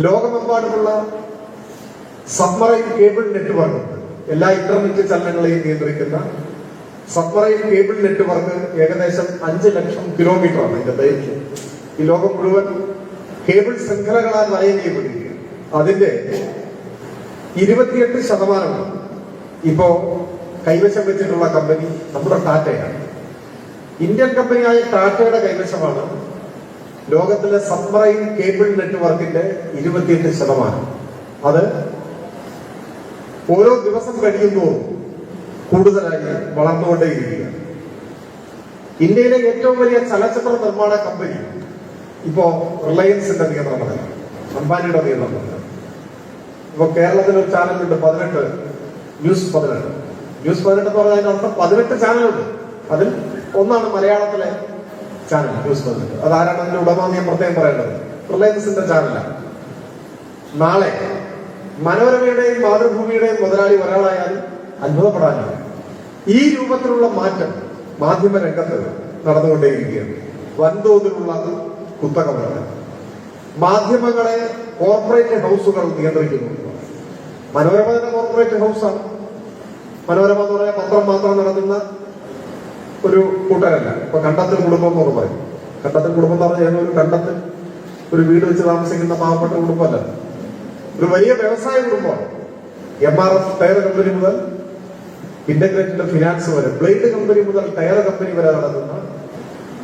ലോകമെമ്പാടുമുള്ള submarine cable network, എല്ലാ internet ചലനങ്ങളെയും നിയന്ത്രിക്കുന്ന സബ്മറൈൻ കേബിൾ നെറ്റ്വർക്ക് ഏകദേശം 5 ലക്ഷം കിലോമീറ്ററാണ് ഇതിന്റെ ദൈർഘ്യം. ഈ ലോകം മുഴുവൻ കേബിൾ ശൃംഖലകളാൽ വലയം ചെയ്യപ്പെട്ടിരിക്കുകയാണ്. അതിന്റെ 28% ഇപ്പോ കൈവശം വെച്ചിട്ടുള്ള കമ്പനി നമ്മുടെ ടാറ്റയാണ്. ഇന്ത്യൻ കമ്പനിയായ ടാറ്റയുടെ കൈവശമാണ് ലോകത്തിലെ സബ്മറൈൻ കേബിൾ നെറ്റ്വർക്കിന്റെ 28%. അത് ഓരോ ദിവസം കഴിയുമ്പോൾ കൂടുതലായി വളർന്നുകൊണ്ടേയിരിക്കുകയാണ്. ഇന്ത്യയിലെ ഏറ്റവും വലിയ ചലച്ചിത്ര നിർമ്മാണ കമ്പനി ഇപ്പോ റിലയൻസിന്റെ നിയന്ത്രണത്തിലാണ്, അംബാനിയുടെ നിയന്ത്രണത്തിലാണ്. ഇപ്പൊ കേരളത്തിൽ ഒരു ചാനലുണ്ട് 18 ന്യൂസ് 18. ന്യൂസ് 18 എന്ന് പറഞ്ഞാൽ അതിനർത്ഥം 18 ചാനലുണ്ട്. അതിൽ ഒന്നാണ് മലയാളത്തിലെ ചാനൽ ന്യൂസ് 18. അതാരാണ് അതിന്റെ ഉടമ ഞാൻ പ്രത്യേകം പറയേണ്ടത്? റിലയൻസിന്റെ ചാനലാണ്. നാളെ മനോരമയുടെയും മാതൃഭൂമിയുടെയും മുതലാളി ഒരാളായാലും അത്ഭുതപ്പെടാനാണ്. ഈ രൂപത്തിലുള്ള മാറ്റം മാധ്യമ രംഗത്ത് നടന്നുകൊണ്ടേയിരിക്കുകയാണ്. വൻതോതിലുള്ള കുത്തകമാണ്. മാധ്യമങ്ങളെ കോർപ്പറേറ്റ് ഹൗസുകൾ നിയന്ത്രിക്കുന്നു. മനോരമ തന്നെ കോർപ്പറേറ്റ് ഹൗസാണ്. മനോരമ എന്ന് പറഞ്ഞാൽ പത്രം മാത്രം നടത്തുന്ന ഒരു കൂട്ടരല്ല. ഇപ്പൊ കണ്ടത്തിൽ കുടുംബം എന്ന് പറയും. കണ്ടത്തിൽ കുടുംബം എന്ന് പറഞ്ഞാൽ ഒരു കണ്ടത്തിൽ ഒരു വീട് വെച്ച് താമസിക്കുന്ന പാവപ്പെട്ട കുടുംബമല്ല, ഒരു വലിയ വ്യവസായ കുടുംബമാണ്. MRF ടയർ കമ്പനി മുതൽ ഇന്റഗ്രേറ്റഡ് ഫിനാൻസ് വരെ, ബ്ലേഡ് കമ്പനി മുതൽ ടയർ കമ്പനി വരെ നടത്തുന്ന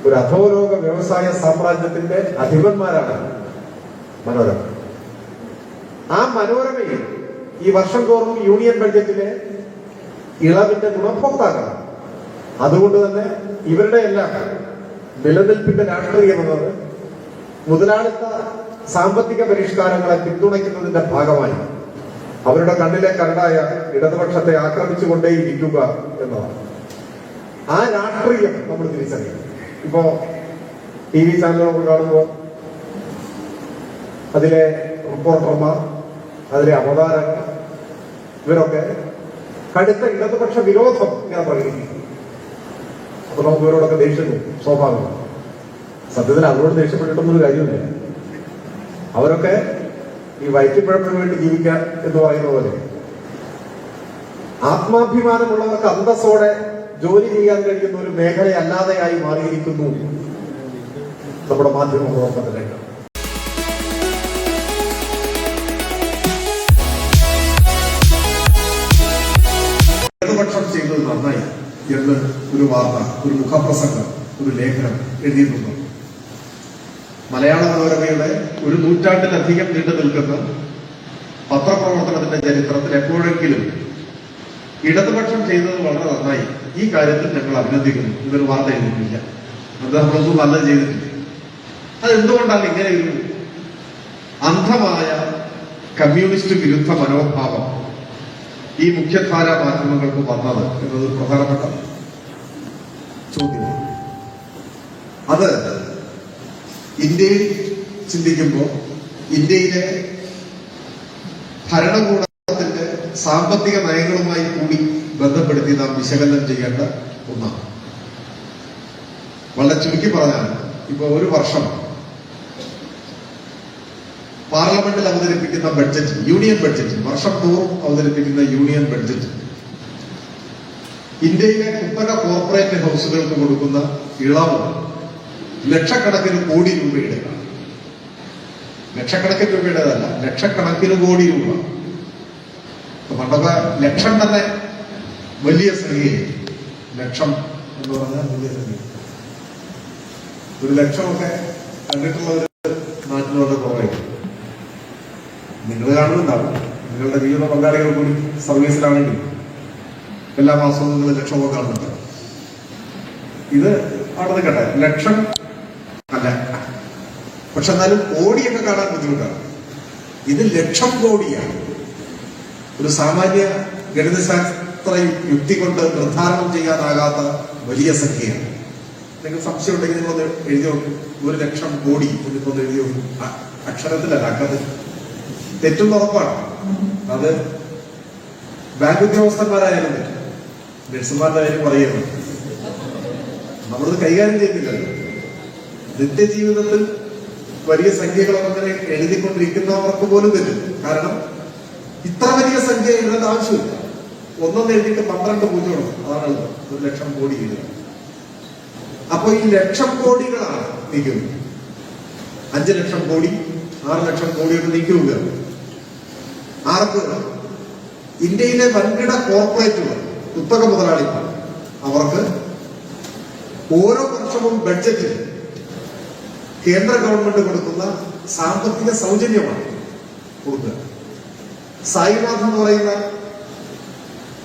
ഒരു അധോലോക വ്യവസായ സാമ്രാജ്യത്തിന്റെ അധിപന്മാരാണ് മനോരമ. ആ മനോരമയിൽ ഈ വർഷം തോറും യൂണിയൻ ബഡ്ജറ്റിലെ ഇളവിന്റെ ഗുണഭോക്താക്കളാണ്. അതുകൊണ്ട് തന്നെ ഇവരുടെ എല്ലാം നിലനിൽപ്പിന്റെ രാഷ്ട്രീയം എന്നത് മുതലാളിത്ത സാമ്പത്തിക പരിഷ്കാരങ്ങളെ പിന്തുണയ്ക്കുന്നതിന്റെ ഭാഗമായി അവരുടെ കണ്ണിലെ കരടായ ഇടതുപക്ഷത്തെ ആക്രമിച്ചുകൊണ്ടേയിരിക്കുക എന്നതാണ്. ആ രാഷ്ട്രീയം നമ്മൾ തിരിച്ചറിയണം. ഇപ്പോ TV ചാനലുകൾ കാണുമ്പോൾ അതിലെ റിപ്പോർട്ടർമാർ, അതിലെ അവതാരകർ, ഇവരൊക്കെ കടുത്ത ഇടതുപക്ഷ വിരോധം ഇങ്ങനെ പ്രകടിപ്പിക്കും. അപ്പൊ നമുക്ക് ഇവരോടൊക്കെ ദേഷ്യം സ്വാഭാവികം. സത്യത്തിൽ അവരോട് ദേഷ്യപ്പെട്ടിട്ടൊന്നൊരു കാര്യമില്ല. അവരൊക്കെ ഈ വയറ്റിപ്പഴപ്പിന് വേണ്ടി ജീവിക്കാൻ എന്ന് പറയുന്ന പോലെ ആത്മാഭിമാനമുള്ളവർക്ക് അന്തസ്സോടെ ജോലി ചെയ്യാൻ കഴിയുന്ന ഒരു മേഖലയല്ലാതെയായി മാറിയിരിക്കുന്നു നമ്മുടെ മാധ്യമ പ്രവർത്തന രംഗം. ഇടതുപക്ഷം ചെയ്തത് നന്നായി എന്ന് ഒരു വാർത്ത, ഒരു മുഖപ്രസംഗം, ഒരു ലേഖനം എഴുതിയിട്ടുണ്ട്. മലയാള മനോരമയുടെ ഒരു നൂറ്റാണ്ടിലധികം നീണ്ടു നിൽക്കുന്ന പത്രപ്രവർത്തനത്തിന്റെ ചരിത്രത്തിൽ എപ്പോഴെങ്കിലും ഇടതുപക്ഷം ചെയ്തത് വളരെ നന്നായി, ഈ കാര്യത്തിൽ ഞങ്ങൾ അഭിനന്ദിക്കുന്നു ഇതൊരു വാർത്ത എഴുതിയിട്ടില്ല. അത് നമ്മളൊന്നും നല്ലത് ചെയ്തിട്ടില്ല. അതെന്തുകൊണ്ടാണ് ഇങ്ങനെ ഒരു അന്ധമായ കമ്മ്യൂണിസ്റ്റ് വിരുദ്ധ മനോഭാവം ഈ മുഖ്യധാരാ മാധ്യമങ്ങൾക്ക് വന്നത് എന്നത് പ്രധാനപ്പെട്ട ചോദ്യമാണ്. അത് ഇന്ത്യയിൽ ചിന്തിക്കുമ്പോൾ ഇന്ത്യയിലെ ഭരണകൂടത്തിന്റെ സാമ്പത്തിക നയങ്ങളുമായി കൂടി ബന്ധപ്പെടുത്തി നാം വിശകലനം ചെയ്യേണ്ട ഒന്നാണ്. വളരെ ചുരുക്കി പറഞ്ഞാൽ ഇപ്പൊ ഒരു വർഷം പാർലമെന്റിൽ അവതരിപ്പിക്കുന്ന ബഡ്ജറ്റ്, യൂണിയൻ ബഡ്ജറ്റ്, വർഷം തോറും അവതരിപ്പിക്കുന്ന യൂണിയൻ ബഡ്ജറ്റ് ഇന്ത്യയിലെ കുത്തക കോർപ്പറേറ്റ് ഹൗസുകൾക്ക് കൊടുക്കുന്ന ഇളവ് ലക്ഷക്കണക്കിന് കോടി രൂപയുടെ, ലക്ഷക്കണക്കിന് രൂപയുടേതല്ല, ലക്ഷക്കണക്കിന് കോടി രൂപ. പണ്ടൊക്കെ ലക്ഷം തന്നെ വലിയ സംഖ്യയാണ്. ലക്ഷം എന്ന് പറഞ്ഞാൽ വലിയ സംഖ്യ. ഒരു ലക്ഷമൊക്കെ കണ്ടിട്ടുള്ള ഒരു നാട്ടിലുള്ള കുറവായിരിക്കും. നിങ്ങൾ കാണുന്നുണ്ടാവും. നിങ്ങളുടെ ജീവിത പങ്കാളികൾ കൂടി സർവീസിലാണെങ്കിൽ എല്ലാ മാസവും നിങ്ങൾ ലക്ഷമൊക്കെ കാണുന്നുണ്ട്. ഇത് അവിടെ നിൽക്കട്ടെ, ലക്ഷം അല്ല, പക്ഷെ എന്നാലും കോടിയൊക്കെ കാണാൻ ബുദ്ധിമുട്ടാണ്. ഇത് ലക്ഷം കോടിയാണ്. ഒരു സാമാന്യ ഗണിതശാസ്ത്ര യുക്തി കൊണ്ട് നിർദ്ധാരണം ചെയ്യാനാകാത്ത വലിയ സംഖ്യയാണ്. നിങ്ങൾക്ക് സംശയം ഉണ്ടെങ്കിൽ നിങ്ങളൊന്ന് എഴുതി നോക്കും. 1 ലക്ഷം കോടി എന്നിട്ടൊന്ന് എഴുതി നോക്കും. അക്ഷരത്തിലല്ല, അക്കത്തിൽ തെറ്റും ഉറപ്പാണ്. അത് ബാങ്ക് ഉദ്യോഗസ്ഥന്മാരായാലും തെറ്റും, നഴ്സുമാരുടെ കാര്യം പറയുന്നത് നമ്മളത് കൈകാര്യം ചെയ്യുന്നില്ലല്ലോ. നിത്യജീവിതത്തിൽ വലിയ സംഖ്യകളൊക്കെ അങ്ങനെ എഴുതിക്കൊണ്ടിരിക്കുന്നവർക്ക് പോലും തരും. കാരണം ഇത്ര വലിയ സംഖ്യ എഴുതേണ്ട ആവശ്യമില്ല. ഒന്നൊന്ന് എഴുതിയിട്ട് 12 പൂജ്യമാണ്. അതാണ് 1,00,000 കോടി എഴുതുക. അപ്പൊ ഈ ലക്ഷം കോടികളാണ് നീക്കുന്നത്. 5 ലക്ഷം കോടി 6 ലക്ഷം കോടിയൊക്കെ നീക്കുക. ആർക്ക്? ഇന്ത്യയിലെ വൻകിട കോർപ്പറേറ്റുകൾ, കുത്തക മുതലാളികൾ, അവർക്ക് ഓരോ വർഷവും ബഡ്ജറ്റിൽ കേന്ദ്ര ഗവൺമെന്റ് കൊടുക്കുന്ന സാമ്പത്തിക സൗജന്യമാണ് കൊടുക്കുക. സായിനാഥ് എന്ന് പറയുന്ന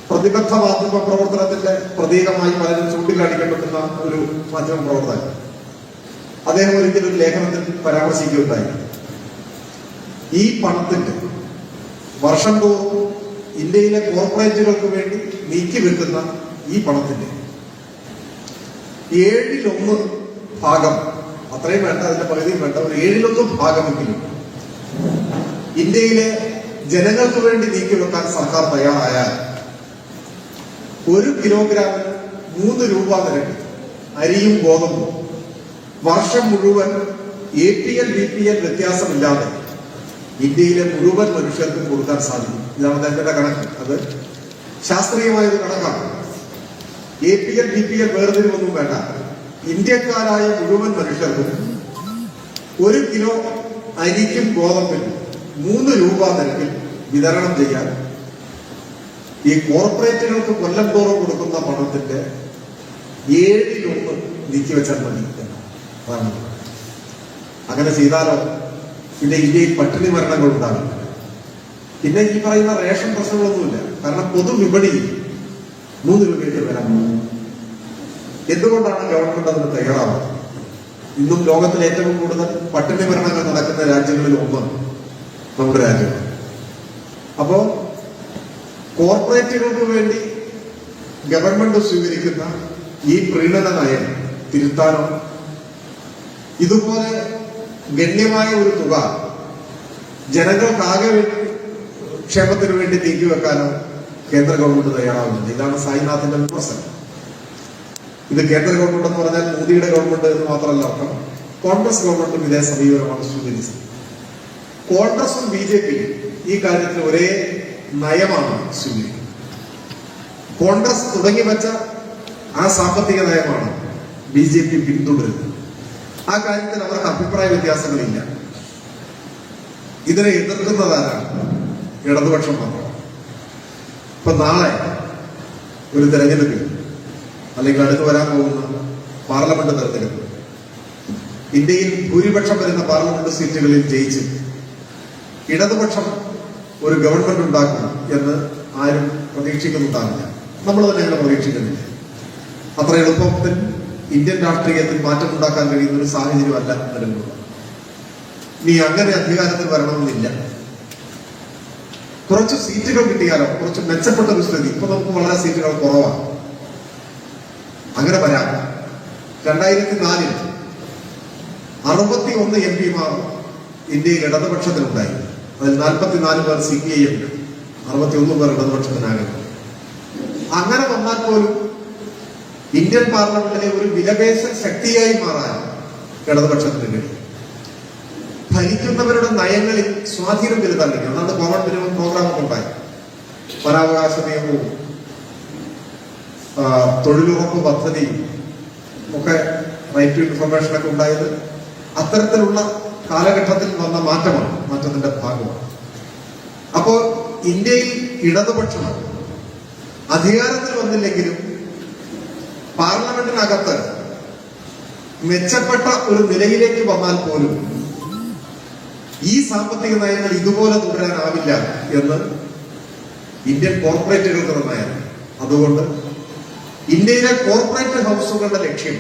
പ്രതിബദ്ധ മാധ്യമ പ്രവർത്തനത്തിന്റെ പ്രതീകമായി പലരും ചൂണ്ടിക്കാണിക്കപ്പെടുന്ന ഒരു മാധ്യമ പ്രവർത്തകൻ, അദ്ദേഹം ഒരിക്കലും ഒരു ലേഖനത്തിൽ പരാമർശിക്കുകയുണ്ടായി. ഈ പണത്തിന്റെ വർഷം തോറും ഇന്ത്യയിലെ കോർപ്പറേറ്റുകൾക്ക് വേണ്ടി നീക്കിവെക്കുന്ന ഈ പണത്തിന്റെ 1/7 ഭാഗം, അത്രയും വേണ്ട, അതിന്റെ പകുതിയും വേണ്ട, ഒരു 1/7 ഭാഗമെങ്കിലും ഇന്ത്യയിലെ ജനങ്ങൾക്ക് വേണ്ടി നീക്കിവെക്കാൻ സർക്കാർ തയ്യാറായാൽ 1 കിലോഗ്രാമിന് 3 രൂപ നിരക്ക് അരിയും ഗോതമ്പും വർഷം മുഴുവൻ APL BPL വ്യത്യാസമില്ലാതെ ഇന്ത്യയിലെ മുഴുവൻ മനുഷ്യർക്കും കൊടുക്കാൻ സാധിക്കും. ഇതാണ് അദ്ദേഹത്തിന്റെ കണക്ക്. അത് ശാസ്ത്രീയമായൊരു കണക്കാണ്. APL BPL വേർതിരിവൊന്നും വേണ്ട. ഇന്ത്യക്കാരായ മുഴുവൻ മനുഷ്യർക്കും 1 കിലോ അരിക്കും ഗോതമ്പിനും 3 രൂപ നിരക്കിൽ വിതരണം ചെയ്യാൻ ഈ കോർപ്പറേറ്റുകൾക്ക് കൊല്ലം തോറും കൊടുക്കുന്ന പണത്തിന്റെ 1/7 നീക്കിവെച്ചാൽ മതി. അതാണ്. അങ്ങനെ ചെയ്താലോ പിന്നെ ഇന്ത്യയിൽ പട്ടിണി മരണങ്ങൾ ഉണ്ടാകും. പിന്നെ ഈ പറയുന്ന റേഷൻ പ്രശ്നങ്ങളൊന്നുമില്ല. കാരണം പൊതുവിപണിയിൽ 3 രൂപയ്ക്ക് വരാൻ പോകും. എന്തുകൊണ്ടാണ് ഗവൺമെന്റ് അതിന് തയ്യാറാവുന്നത്? ഇന്നും ലോകത്തിൽ ഏറ്റവും കൂടുതൽ പട്ടിണി മരണങ്ങൾ നടക്കുന്ന രാജ്യങ്ങളിൽ ഒന്ന് നമ്മുടെ രാജ്യമാണ്. അപ്പോ കോർപ്പറേറ്റുകൾക്ക് വേണ്ടി ഗവൺമെന്റ് സ്വീകരിക്കുന്ന ഈ പ്രീണന നയം തിരുത്താനോ ഇതുപോലെ ഗണ്യമായ ഒരു തുക ജനങ്ങൾക്കാകെ ക്ഷേമത്തിന് വേണ്ടി നീക്കിവെക്കാനോ കേന്ദ്ര ഗവൺമെന്റ് തയ്യാറാവുന്നില്ല. ഇതാണ് സായിനാഥിന്റെ വിമർശനം. ഇത് കേന്ദ്ര ഗവൺമെന്റ് എന്ന് പറഞ്ഞാൽ മോദിയുടെ ഗവൺമെന്റ് എന്ന് മാത്രമല്ല അർത്ഥം. കോൺഗ്രസ് ഗവൺമെന്റും ഇതേ സമീപനമാണ് സ്വീകരിച്ചത്. കോൺഗ്രസും BJP ഈ കാര്യത്തിൽ ഒരേ നയമാണ് സ്വീകരിക്കുന്നത്. കോൺഗ്രസ് തുടങ്ങി വെച്ച ആ സാമ്പത്തിക നയമാണ് BJP പിന്തുടരുന്നത്. ആ കാര്യത്തിൽ അവർക്ക് അഭിപ്രായ വ്യത്യാസങ്ങളില്ല. ഇതിനെ എതിർക്കുന്നതാരാണ്? ഇടതുപക്ഷം മാത്രം. ഇപ്പൊ നാളെ ഒരു തെരഞ്ഞെടുപ്പിൽ അല്ലെങ്കിൽ അടുത്ത് വരാൻ പോകുന്ന പാർലമെന്റ് തെരഞ്ഞെടുപ്പ് ഇന്ത്യയിൽ ഭൂരിപക്ഷം വരുന്ന പാർലമെന്റ് സീറ്റുകളിൽ ജയിച്ച് ഇടതുപക്ഷം ഒരു ഗവൺമെന്റ് ഉണ്ടാക്കും എന്ന് ആരും പ്രതീക്ഷിക്കുന്നുണ്ടാവില്ല. നമ്മൾ തന്നെ അങ്ങനെ പ്രതീക്ഷിക്കുന്നില്ല. അത്ര എളുപ്പത്തിൽ ഇന്ത്യൻ രാഷ്ട്രീയത്തിൽ മാറ്റമുണ്ടാക്കാൻ കഴിയുന്ന ഒരു സാഹചര്യമല്ല നിലവിലുള്ളത്. നീ അങ്ങനെ അധികാരത്തിൽ വരണമെന്നില്ല. കുറച്ച് സീറ്റുകൾ കിട്ടിയാലോ, കുറച്ച് മെച്ചപ്പെട്ട ഒരു സ്ഥിതി. ഇപ്പൊ നമുക്ക് വളരെ സീറ്റുകൾ കുറവാണ്. അങ്ങനെ വരാം. 2004 61 MP ഇന്ത്യയിൽ ഇടതുപക്ഷത്തിനുണ്ടായി. അതിൽ 44 പേർ CPIM, 61 പേർ ഇടതുപക്ഷത്തിനാകുന്നു. അങ്ങനെ വന്നാൽ പോലും ഇന്ത്യൻ പാർലമെന്റിലെ ഒരു വിലപേശ ശക്തിയായി മാറാൻ ഇടതുപക്ഷത്തിന് കഴിയും. ഭരിക്കുന്നവരുടെ നയങ്ങളിൽ സ്വാധീനം ചെലുത്താൻ കഴിയും. അതാണ് കോമൺ മിനിമം പ്രോഗ്രാം ഒക്കെ ഉണ്ടായി. വനാവകാശ നിയമവും തൊഴിലുറപ്പ് പദ്ധതിയും ഒക്കെ, റൈറ്റ് ടു ഇൻഫർമേഷൻ ഒക്കെ ഉണ്ടായത് അത്തരത്തിലുള്ള കാലഘട്ടത്തിൽ വന്ന മാറ്റമാണ്, മാറ്റത്തിന്റെ ഭാഗമാണ്. അപ്പോൾ ഇന്ത്യയിൽ ഇടതുപക്ഷം അധികാരത്തിൽ വന്നില്ലെങ്കിലും പാർലമെന്റിനകത്ത് മെച്ചപ്പെട്ട ഒരു നിലയിലേക്ക് വന്നാൽ പോലും ഈ സാമ്പത്തിക നയങ്ങൾ ഇതുപോലെ തുടരാനാവില്ല എന്ന് ഇന്ത്യൻ കോർപ്പറേറ്റുകൾക്ക് നിർണ്ണയം. അതുകൊണ്ട് ഇന്ത്യയിലെ കോർപ്പറേറ്റ് ഹൗസുകളുടെ ലക്ഷ്യം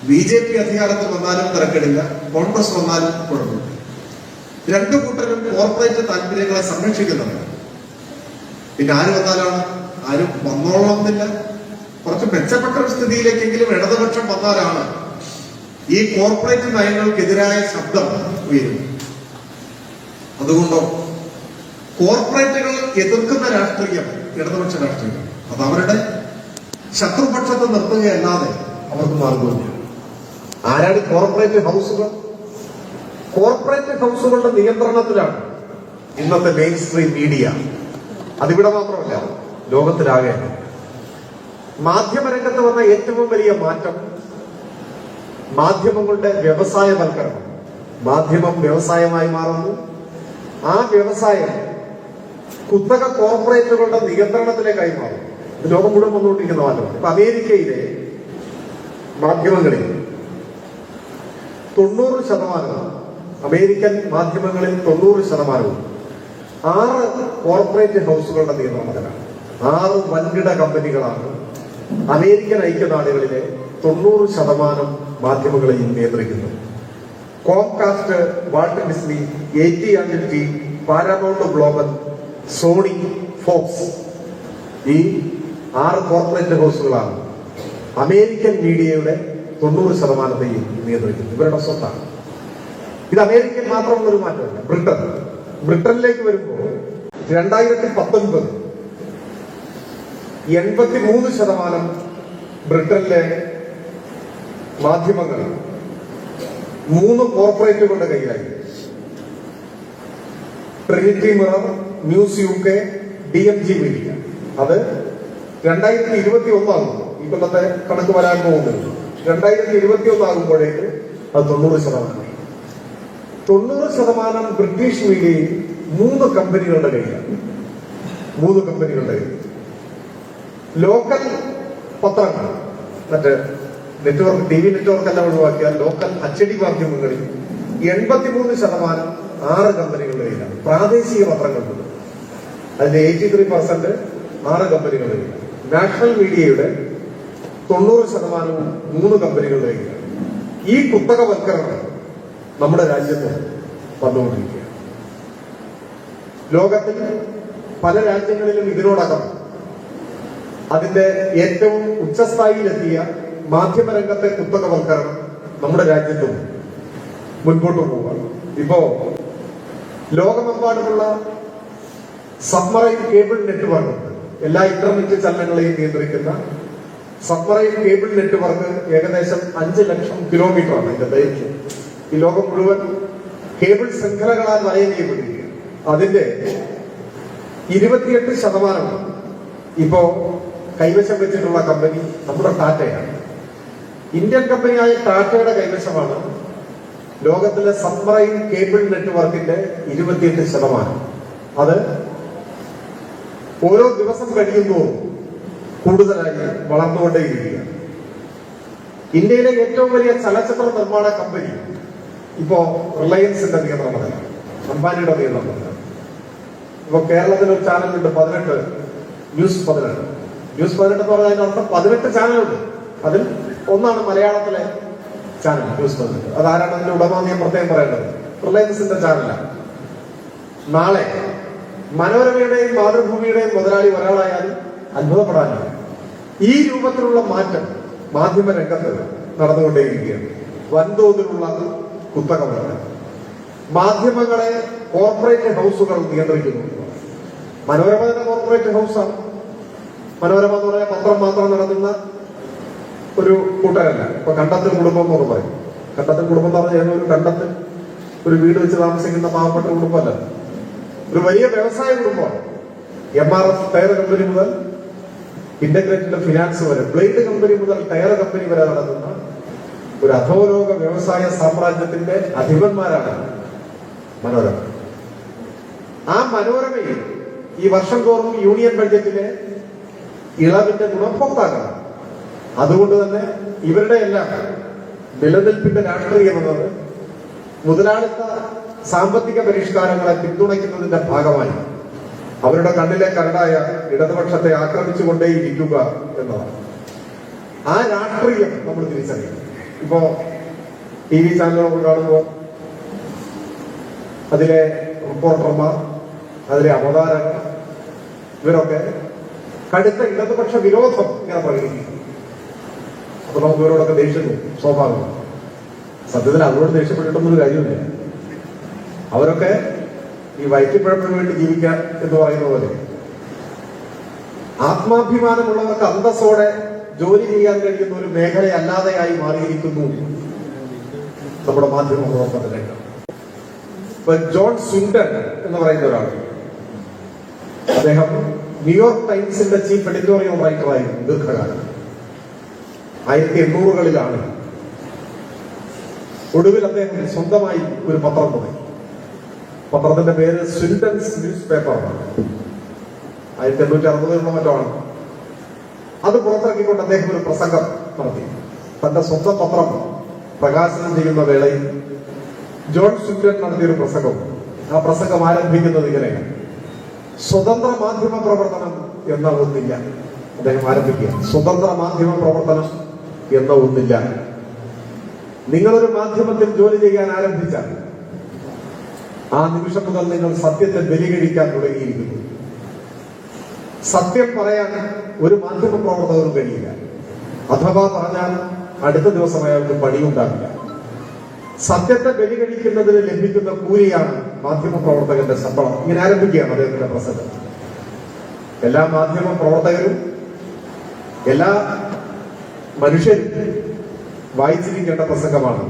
BJP അധികാരത്തിൽ വന്നാലും തിരക്കിടില്ല, കോൺഗ്രസ് വന്നാലും കുഴപ്പമില്ല. രണ്ടു കൂട്ടരും കോർപ്പറേറ്റ് താല്പര്യങ്ങളെ സംരക്ഷിക്കുന്നുണ്ട്. പിന്നെ ആര് വന്നാലാണ്? ആരും വന്നോളണമെന്നില്ല. കുറച്ച് മെച്ചപ്പെട്ട ഒരു സ്ഥിതിയിലേക്കെങ്കിലും ഇടതുപക്ഷം വന്നാലാണ് ഈ കോർപ്പറേറ്റ് നയങ്ങൾക്കെതിരായ ശബ്ദം ഉയരുന്നത്. അതുകൊണ്ടോ കോർപ്പറേറ്റുകൾ എതിർക്കുന്ന രാഷ്ട്രീയം ഇടതുപക്ഷ രാഷ്ട്രീയം. അത് അവരുടെ ശത്രുപക്ഷത്തെ നിർത്തുകയല്ലാതെ അവർക്ക് മാർഗമില്ല. ആരാണ് കോർപ്പറേറ്റ് ഹൗസുകൾ? കോർപ്പറേറ്റ് ഹൗസുകളുടെ നിയന്ത്രണത്തിലാണ് ഇന്നത്തെ മെയിൻ സ്ട്രീം മീഡിയ. അതിവിടെ മാത്രമല്ല, ലോകത്തിലാകെ. മാധ്യമരംഗത്ത് വന്ന ഏറ്റവും വലിയ മാറ്റം മാധ്യമങ്ങളുടെ വ്യവസായവൽക്കരണം. മാധ്യമം വ്യവസായമായി മാറുന്നു. ആ വ്യവസായം കുത്തക കോർപ്പറേറ്റുകളുടെ നിയന്ത്രണത്തിലേക്കായി മാറും. ഇത് ലോകം മുഴുവൻ വന്നുകൊണ്ടിരിക്കുന്ന മാറ്റമാണ്. ഇപ്പൊ അമേരിക്കയിലെ മാധ്യമങ്ങളിൽ 90%, അമേരിക്കൻ മാധ്യമങ്ങളിൽ 90% 6 കോർപ്പറേറ്റ് ഹൗസുകളുടെ നിയന്ത്രണത്തിലാണ്. 6 വൻകിട കമ്പനികളാണ് അമേരിക്കൻ ഐക്യനാടുകളിലെ 90% മാധ്യമങ്ങളെയും നിയന്ത്രിക്കുന്നത്. Comcast, Walt Disney, AT&T, Paramount Global, Sony, Fox, ഈ 6 കോർപ്പറേറ്റ് ഹൗസുകളാണ് അമേരിക്കൻ മീഡിയയുടെ 90%യും നിയന്ത്രിക്കുന്നത്. ഇവരുടെ സ്വത്താണ്. ഇത് അമേരിക്കൻ മാത്രമുള്ളൊരു മാറ്റമല്ല. ബ്രിട്ടനിലേക്ക് വരുമ്പോൾ 2019 83% ബ്രിട്ടനിലെ മാധ്യമങ്ങൾ 3 കോർപ്പറേറ്റുകളുടെ കയ്യിലായി. Trinity Mirror, News UK, DMG media. അത് 2021 ആകുന്നു. ഈ കൊല്ലത്തെ കണക്ക് വരാൻ പോകുന്നത് 2021 ആകുമ്പോഴേക്ക് അത് 90%. 90% ബ്രിട്ടീഷ് മീഡിയയിൽ 3 കമ്പനികളുടെ കയ്യിലാണ്. 3 കമ്പനികളുടെ കയ്യിൽ. ലോക്കൽ പത്രങ്ങൾ, മറ്റേ നെറ്റ്വർക്ക്, TV നെറ്റ്വർക്ക് എല്ലാം ഒഴിവാക്കിയാൽ ലോക്കൽ അച്ചടി മാധ്യമങ്ങളിൽ 83% 6 കമ്പനികളുടെ കയ്യിലാണ്. പ്രാദേശിക പത്രങ്ങളുണ്ട്, അതിന്റെ 83% 6 കമ്പനികളുടെ കയ്യിലാണ്. നാഷണൽ മീഡിയയുടെ 90%വും 3 കമ്പനികളുടെ കയ്യിലാണ്. ഈ കുത്തകവൽക്കരണം നമ്മുടെ രാജ്യത്ത് വന്നുകൊണ്ടിരിക്കുകയാണ്. ലോകത്തിൽ പല രാജ്യങ്ങളിലും ഇതിനോടകം അതിന്റെ ഏറ്റവും ഉച്ചസ്ഥായിയിലെത്തിയ മാധ്യമരംഗത്തെ കുത്തകവൽക്കരണം നമ്മുടെ രാജ്യത്തും മുൻപോട്ട് പോവുകയാണ്. ഇപ്പോ ലോകമെമ്പാടുമുള്ള സബ്മറൈൻ കേബിൾ നെറ്റ്വർക്ക്, എല്ലാ ഇന്റർനെറ്റ് ചലനങ്ങളെയും നിയന്ത്രിക്കുന്ന സബ്മറൈൻ കേബിൾ നെറ്റ്വർക്ക് ഏകദേശം 5 ലക്ഷം കിലോമീറ്ററാണ് ഇതിന്റെ ദൈർഘ്യം. ഈ ലോകം മുഴുവൻ കേബിൾ ശൃംഖലകളാൽ വലയം ചെയ്യപ്പെട്ടിരിക്കുകയാണ്. അതിന്റെ 28% ഇപ്പോ കൈവശം വെച്ചിട്ടുള്ള കമ്പനി നമ്മുടെ ടാറ്റയാണ്. ഇന്ത്യൻ കമ്പനിയായ ടാറ്റയുടെ കൈവശമാണ് ലോകത്തിലെ സബ്മറൈൻ കേബിൾ നെറ്റ്വർക്കിന്റെ 28%. അത് ഓരോ ദിവസം കഴിയുമ്പോൾ കൂടുതലായി വളർന്നുകൊണ്ടേയിരിക്കുകയാണ്. ഇന്ത്യയിലെ ഏറ്റവും വലിയ ചലച്ചിത്ര നിർമ്മാണ കമ്പനി ഇപ്പോ റിലയൻസിന്റെ നിയന്ത്രണത്തിലാണ്, അംബാനിയുടെ നിയന്ത്രണത്തിലാണ്. ഇപ്പൊ കേരളത്തിൽ ഒരു ചാനലുണ്ട് 18, ന്യൂസ് 18. ന്യൂസ് 18 എന്ന് പറഞ്ഞാൽ അതിനർത്ഥം 18 ചാനലുണ്ട്. അതിൽ ഒന്നാണ് മലയാളത്തിലെ ചാനൽ ന്യൂസ് 18. അതാരാണ് അതിന്റെ ഉടമ ഞാൻ പ്രത്യേകം പറയേണ്ടത്? റിലയൻസിന്റെ ചാനലാണ്. നാളെ മനോരമയുടെയും മാതൃഭൂമിയുടെയും മുതലാളി ഒരാളായാലും അത്ഭുതപ്പെടാനാണ്. ഈ രൂപത്തിലുള്ള മാറ്റം മാധ്യമ രംഗത്ത് നടന്നുകൊണ്ടേയിരിക്കുകയാണ്. വൻതോതിലുള്ള കുത്തകവൽക്കരണം. മാധ്യമങ്ങളെ കോർപ്പറേറ്റ് ഹൗസുകൾ നിയന്ത്രിക്കുന്നു. മനോരമ തന്നെ കോർപ്പറേറ്റ് ഹൗസാണ്. മനോരമ എന്ന് പറഞ്ഞാൽ പത്രം മാത്രം നടത്തുന്ന ഒരു കൂട്ടരല്ല. ഇപ്പൊ കണ്ടത്തിൽ കുടുംബം എന്ന് പറയും. കണ്ടത്തിൽ കുടുംബം എന്ന് പറഞ്ഞാൽ ഒരു കണ്ടത്തിൽ ഒരു വീട് വെച്ച് താമസിക്കുന്ന പാവപ്പെട്ട കുടുംബമല്ല, ഒരു വലിയ വ്യവസായ കുടുംബമാണ്. MRF ടയർ കമ്പനി മുതൽ ഇന്റഗ്രേറ്റഡ് ഫിനാൻസ് വരെ, ബ്ലേഡ് കമ്പനി മുതൽ ടയർ കമ്പനി വരെ നടത്തുന്ന ഒരു അധോലോക വ്യവസായ സാമ്രാജ്യത്തിന്റെ അധിപന്മാരാണ് മനോരമ. ആ മനോരമയിൽ ഈ വർഷം തോറും യൂണിയൻ ബഡ്ജറ്റിലെ ഇളവിന്റെ ഗുണഭോക്താക്കളാണ്. അതുകൊണ്ട് തന്നെ ഇവരുടെ എല്ലാം നിലനിൽപ്പിന്റെ രാഷ്ട്രീയം എന്നത് മുതലാളിത്ത സാമ്പത്തിക പരിഷ്കാരങ്ങളെ പിന്തുണയ്ക്കുന്നതിന്റെ ഭാഗമായി അവരുടെ കണ്ണിലെ കരടായ ഇടതുപക്ഷത്തെ ആക്രമിച്ചുകൊണ്ടേയിരിക്കുക എന്നതാണ്. ആ രാഷ്ട്രീയം നമ്മൾ തിരിച്ചറിയണം. ഇപ്പോ TV ചാനലുകൾ കാണുമ്പോൾ അതിലെ റിപ്പോർട്ടർമാർ, അതിലെ അവതാരകർ, ഇവരൊക്കെ കടുത്ത ഇടതുപക്ഷ വിരോധം ഇങ്ങനെ പ്രകടിപ്പിക്കും. അപ്പൊ നമുക്ക് ഇവരോടൊക്കെ ദേഷ്യം സ്വാഭാവികം. സത്യത്തിൽ അവരോട് ദേഷ്യപ്പെട്ടിട്ടൊന്നും കാര്യമില്ല. അവരൊക്കെ ഈ വയറ്റിപ്പഴപ്പിന് വേണ്ടി ജീവിക്കാൻ എന്ന് പറയുന്ന പോലെ ആത്മാഭിമാനമുള്ളവർക്ക് അന്തസ്സോടെ ജോലി ചെയ്യാൻ കഴിയുന്ന ഒരു മേഖലയല്ലാതെയായി മാറിയിരിക്കുന്നു നമ്മുടെ മാധ്യമ പ്രവർത്തന രംഗം. ഇപ്പൊ ജോൺ സുണ്ടൻ എന്ന് പറയുന്ന ഒരാൾ, അദ്ദേഹം ന്യൂയോർക്ക് ടൈംസിന്റെ ചീഫ് എഡിറ്റോറിയൽ റൈറ്ററായിരുന്നു ദീർഘകാലം. 1800കളിലാണ് ഒടുവിൽ അദ്ദേഹം സ്വന്തമായി ഒരു പത്രം തുടങ്ങി. പത്രത്തിന്റെ പേര് സ്വിൻഡൻസ് ന്യൂസ് പേപ്പറാണ്. 1860 മറ്റോ ആണ്. അത് പുറത്തിറക്കിക്കൊണ്ട് അദ്ദേഹം ഒരു പ്രസംഗം നടത്തി. തന്റെ സ്വന്തം പത്രം പ്രകാശനം ചെയ്യുന്ന വേളയിൽ ജോൺ സ്വിൻഡൻ നടത്തിയൊരു പ്രസംഗം. ആ പ്രസംഗം ആരംഭിക്കുന്നത് ഇങ്ങനെയാണ്: സ്വതന്ത്ര മാധ്യമ പ്രവർത്തനം എന്ന ഒന്നില്ല. അദ്ദേഹം ആരംഭിക്കുക, സ്വതന്ത്ര മാധ്യമ പ്രവർത്തനം എന്ന ഒന്നില്ല. നിങ്ങളൊരു മാധ്യമത്തിൽ ജോലി ചെയ്യാൻ ആരംഭിച്ചാൽ ആ നിമിഷം മുതൽ നിങ്ങൾ സത്യത്തെ ബലികഴിക്കാൻ തുടങ്ങിയിരിക്കുന്നു. സത്യം പറയാൻ ഒരു മാധ്യമ പ്രവർത്തകരും കഴിയില്ല. അഥവാ പറഞ്ഞാൽ അടുത്ത ദിവസം അയാൾക്ക് പണിയുണ്ടാകില്ല. സത്യത്തെ ബലികഴിക്കുന്നതിന് ലഭിക്കുന്ന കൂലിയാണ് മാധ്യമ പ്രവർത്തകന്റെ ശമ്പളം. ഇങ്ങനെ ആരംഭിക്കുകയാണ് അദ്ദേഹത്തിന്റെ പ്രസംഗം. എല്ലാ മാധ്യമ പ്രവർത്തകരും എല്ലാ മനുഷ്യരും വായിച്ചിരിക്കേണ്ട പ്രസംഗമാണ്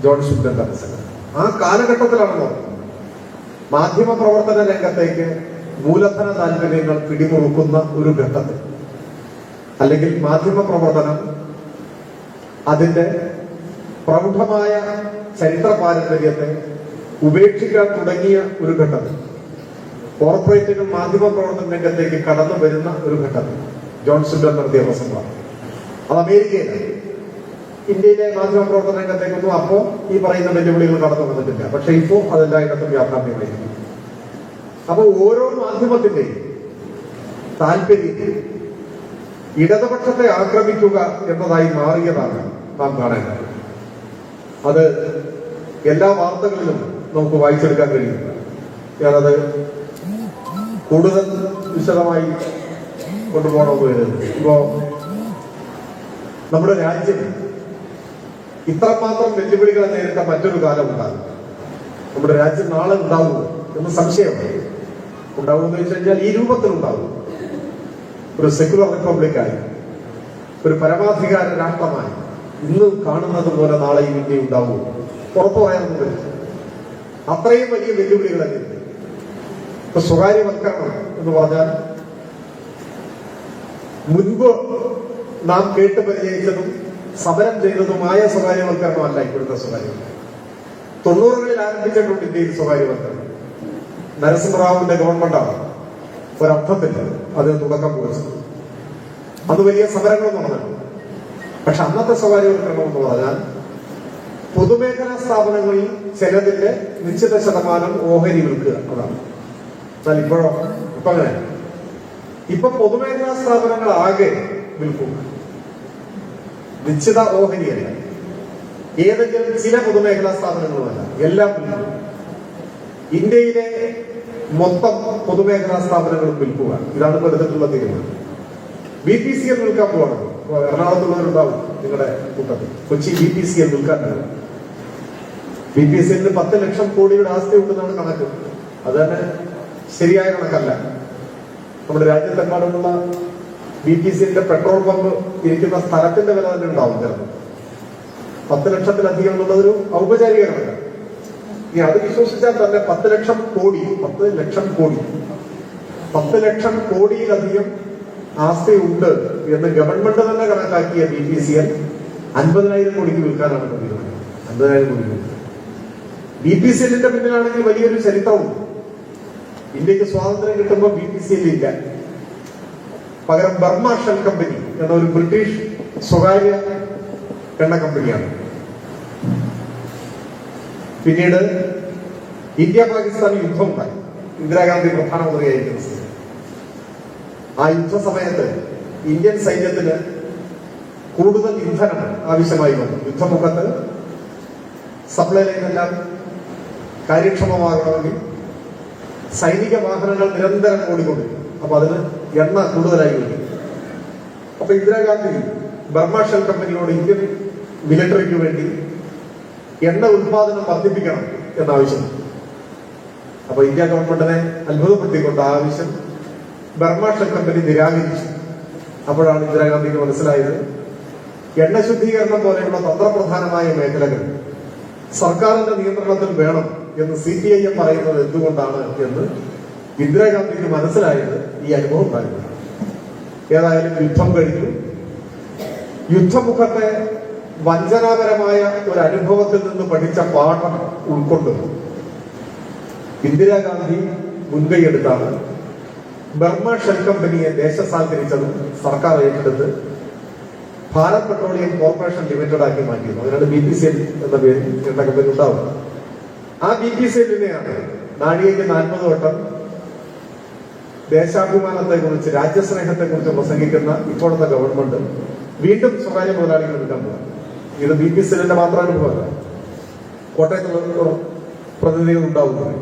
ജോൺ സ്വിൻഡന്റെ പ്രസംഗം. ആ കാലഘട്ടത്തിലാണല്ലോ മാധ്യമ പ്രവർത്തന രംഗത്തേക്ക് മൂലധന താല്പര്യങ്ങൾ പിടിമുറുക്കുന്ന ഒരു ഘട്ടത്തിൽ, അല്ലെങ്കിൽ മാധ്യമ പ്രവർത്തനം അതിന്റെ പ്രൗഢമായ ചരിത്ര പാരമ്പര്യത്തെ ഉപേക്ഷിക്കാൻ തുടങ്ങിയ ഒരു ഘട്ടത്തിൽ, കോർപ്പറേറ്റുകൾ മാധ്യമ പ്രവർത്തന രംഗത്തേക്ക് കടന്നു വരുന്ന ഒരു ഘട്ടത്തിൽ ജോൺ സ്വിൻഡൻ നടത്തിയ പ്രസംഗമാണ്. അത് അമേരിക്കയിലാണ്. ഇന്ത്യയിലെ മാധ്യമ പ്രവർത്തന രംഗത്തേക്കൊന്നും അപ്പോ ഈ പറയുന്ന വെല്ലുവിളികൾ കടന്നു വന്നിട്ടില്ല. പക്ഷെ ഇപ്പോ അതെല്ലായിടത്തും വ്യാപ്താന്യമായിരിക്കും. അപ്പൊ ഓരോ മാധ്യമത്തിന്റെയും താല്പര്യം ഇടതുപക്ഷത്തെ ആക്രമിക്കുക എന്നതായി മാറിയതാണ് നാം കാണേണ്ടത്. അത് എല്ലാ വാർത്തകളിലും നമുക്ക് വായിച്ചെടുക്കാൻ കഴിയില്ല. ഞാനത് കൂടുതൽ വിശദമായി കൊണ്ടുപോകണമെന്ന് വരുന്നത്, ഇപ്പോ നമ്മുടെ രാജ്യം ഇത്രമാത്രം വെല്ലുവിളികളെ നേരിട്ട മറ്റൊരു കാലം ഉണ്ടാകും. നമ്മുടെ രാജ്യം നാളെ ഉണ്ടാവുമോ എന്ന് സംശയമാണ്. ഉണ്ടാവുമെന്ന് വെച്ച് കഴിഞ്ഞാൽ ഈ രൂപത്തിലുണ്ടാവും. ഒരു സെക്യുലർ റിപ്പബ്ലിക്കായി, ഒരു പരമാധികാര രാഷ്ട്രമായി ഇന്ന് കാണുന്നത് പോലെ നാളെയും ഇന്ത്യ ഉണ്ടാവുമോ? ഉറപ്പു പറയാനൊന്നും പറ്റില്ല. അത്രയും വലിയ വെല്ലുവിളികളെ നേരിടും. ഇപ്പൊ സ്വകാര്യവൽക്കരണം എന്ന് പറഞ്ഞാൽ മുൻപ് നാം കേട്ട് പരിചയിച്ചതും സമരം ചെയ്തതുമായ സ്വകാര്യവൽക്കരണമല്ല ഇപ്പോഴത്തെ സ്വകാര്യവൽക്കരണം. 90കളിൽ ആരംഭിച്ചിട്ടുണ്ട് ഇന്ത്യയിൽ സ്വകാര്യവൽക്കരണം. നരസിംഹറാവുവിന്റെ ഗവൺമെന്റാണ് ഒരർത്ഥത്തിൽ അതിന് തുടക്കം കുറിച്ചത്. അത് വലിയ സമരങ്ങളും നടന്നിട്ടുണ്ട്. പക്ഷെ അന്നത്തെ സ്വകാര്യവൽക്കരണം എന്ന് പറഞ്ഞാൽ പൊതുമേഖലാ സ്ഥാപനങ്ങളിൽ ചിലതിന്റെ നിശ്ചിത ശതമാനം ഓഹരി വിൽക്കുക, അതാണ്. എന്നാൽ ഇപ്പൊ അങ്ങനെ ഇപ്പൊ പൊതുമേഖലാ സ്ഥാപനങ്ങൾ ആകെ വിൽക്കുക, നിശ്ചിത ഓഹരിയല്ല. ഏതെങ്കിലും ചില പൊതുമേഖലാ സ്ഥാപനങ്ങളുമല്ല, എല്ലാം വിൽക്കുക. ഇന്ത്യയിലെ മൊത്തം പൊതുമേഖലാ സ്ഥാപനങ്ങളും വിൽക്കുക. ഇതാണ് ഇപ്പോൾ എടുത്തിട്ടുള്ള തീരുമാനം. BPCL വിൽക്കാൻ പോവാണ്. എറണാകുളത്തുള്ളവരുണ്ടാവും നിങ്ങളുടെ കൂട്ടത്തിൽ. കൊച്ചി BPCL വിൽക്കാനുണ്ട്. BPCL 10 ലക്ഷം കോടിയുടെ ആസ്തി ഉണ്ടെന്നാണ് കണക്ക്. അത് തന്നെ ശരിയായ കണക്കല്ല. നമ്മുടെ രാജ്യത്തെമ്പാടുമുള്ള BPCL പെട്രോൾ പമ്പ് ഇരിക്കുന്ന സ്ഥലത്തിന്റെ വില തന്നെ ഉണ്ടാവും ചിലപ്പോൾ. 10 ലക്ഷത്തിലധികം എന്നുള്ളതൊരു ഔപചാരിക കണക്കാണ്. ഇനി അത് വിശ്വസിച്ചാൽ തന്നെ 10 ലക്ഷം കോടിയിലധികം ആസ്തി ഉണ്ട് എന്ന് ഗവൺമെന്റ് തന്നെ കണക്കാക്കിയ BPCL 50,000 കോടിക്ക് വിൽക്കാനാണ് തീരുമാനം. 50,000 കോടിക്ക്. BPCLന്റെ പിന്നിലാണെങ്കിൽ വലിയൊരു ചരിത്രവും. ഇന്ത്യക്ക് സ്വാതന്ത്ര്യം കിട്ടുമ്പോൾ BPCL ഇല്ല. പകരം ബർമ ഷെൽ കമ്പനി എന്ന ഒരു ബ്രിട്ടീഷ് സ്വകാര്യ എണ്ണ കമ്പനിയാണ്. പിന്നീട് ഇന്ത്യ പാകിസ്ഥാൻ യുദ്ധം ഉണ്ടായി. ഇന്ദിരാഗാന്ധി പ്രധാനമന്ത്രിയായിരിക്കുന്ന സ്ഥിതി. ആ യുദ്ധ സമയത്ത് ഇന്ത്യൻ സൈന്യത്തിന് കൂടുതൽ ഇന്ധനം ആവശ്യമായി വന്നു. യുദ്ധമുഖത്ത് സപ്ലൈ ലൈനെല്ലാം കാര്യക്ഷമമാകണമെങ്കിൽ സൈനിക വാഹനങ്ങൾ നിരന്തരം ഓടിക്കൊണ്ടിരിക്കും. അപ്പൊ അതിന് എണ്ണ കൂടുതലായി വരും. അപ്പൊ ഇന്ദിരാഗാന്ധി ബർമ ഷെൽ കമ്പനിയോട് ഇന്ത്യൻ മിലിറ്ററിക്ക് വേണ്ടി എണ്ണ ഉത്പാദനം വർദ്ധിപ്പിക്കണം എന്നാവശ്യപ്പെട്ടു. അപ്പൊ ഇന്ത്യ ഗവൺമെന്റിനെ അത്ഭുതപ്പെടുത്തിക്കൊണ്ട് ആവശ്യം ബർമ ഷെൽ കമ്പനി നിരാകരിച്ചു. അപ്പോഴാണ് ഇന്ദിരാഗാന്ധിക്ക് മനസ്സിലായത് എണ്ണ ശുദ്ധീകരണം പോലെയുള്ള തന്ത്രപ്രധാനമായ മേഖലകൾ സർക്കാരിന്റെ നിയന്ത്രണത്തിൽ വേണം എന്ന് CPIM പറയുന്നത് എന്തുകൊണ്ടാണ് എന്ന് ഇന്ദിരാഗാന്ധിക്ക് മനസ്സിലായത് ഈ അനുഭവം ഉണ്ടായിരുന്നു. ഏതായാലും യുദ്ധം കഴിഞ്ഞു. യുദ്ധമുഖത്തെ വഞ്ചനാപരമായ ഒരു അനുഭവത്തിൽ നിന്ന് പഠിച്ച പാഠം ഉൾക്കൊണ്ട് ഇന്ദിരാഗാന്ധി മുൻകൈയെടുത്താണ് ബർമ ഷെൽ കമ്പനിയെ ദേശസാൽക്കരിച്ചതും സർക്കാർ ഏറ്റെടുത്ത് ഭാരത് പെട്രോളിയം കോർപ്പറേഷൻ ലിമിറ്റഡ് ആക്കി മാറ്റിയിരുന്നു. അതിനാണ് BPCL എന്ന പേരിൽ എണ്ണ കമ്പനി ഉണ്ടാവുന്നത്. ആ BPCLനെയാണ് നാഴികയ്ക്ക് 40 വട്ടം ദേശാഭിമാനത്തെ കുറിച്ച്, രാജ്യസ്നേഹത്തെ കുറിച്ച് പ്രസംഗിക്കുന്ന ഇപ്പോഴത്തെ ഗവൺമെന്റ് വീണ്ടും സ്വകാര്യ മുതലാളികൾ എടുക്കാൻ പോകും. ഇത് BPCLന്റെ മാത്രം അനുഭവമല്ല, കോട്ടയത്തുള്ള പ്രതിനിധികൾ ഉണ്ടാവുന്നത്.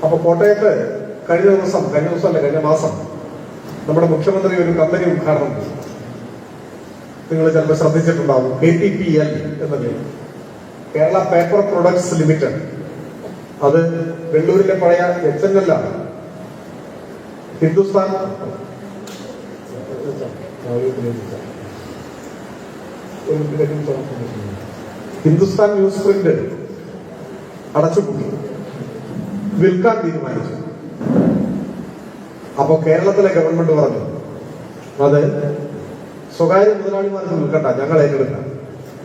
അപ്പൊ കോട്ടയത്ത് കഴിഞ്ഞ മാസം നമ്മുടെ മുഖ്യമന്ത്രി ഒരു കമ്പനി ഉദ്ഘാടനം ചെയ്തു. നിങ്ങൾ ചിലപ്പോൾ ശ്രദ്ധിച്ചിട്ടുണ്ടാവും. KPPL എന്ന പേര്, കേരള പേപ്പർ പ്രൊഡക്ട്സ് ലിമിറ്റഡ്. അത് വെള്ളൂരിലെ പഴയ HNL ആണ്. ഹിന്ദുസ്ഥാൻ ന്യൂസ് പ്രിന്റ് അടച്ചുപൂട്ടി വിൽക്കാൻ തീരുമാനിച്ചു. അപ്പോ കേരളത്തിലെ ഗവൺമെന്റ് പറഞ്ഞു, അത് സ്വകാര്യ മുതലാളിമാർക്ക് വിൽക്കണ്ട, ഞങ്ങൾ ഏറ്റെടുക്കാം.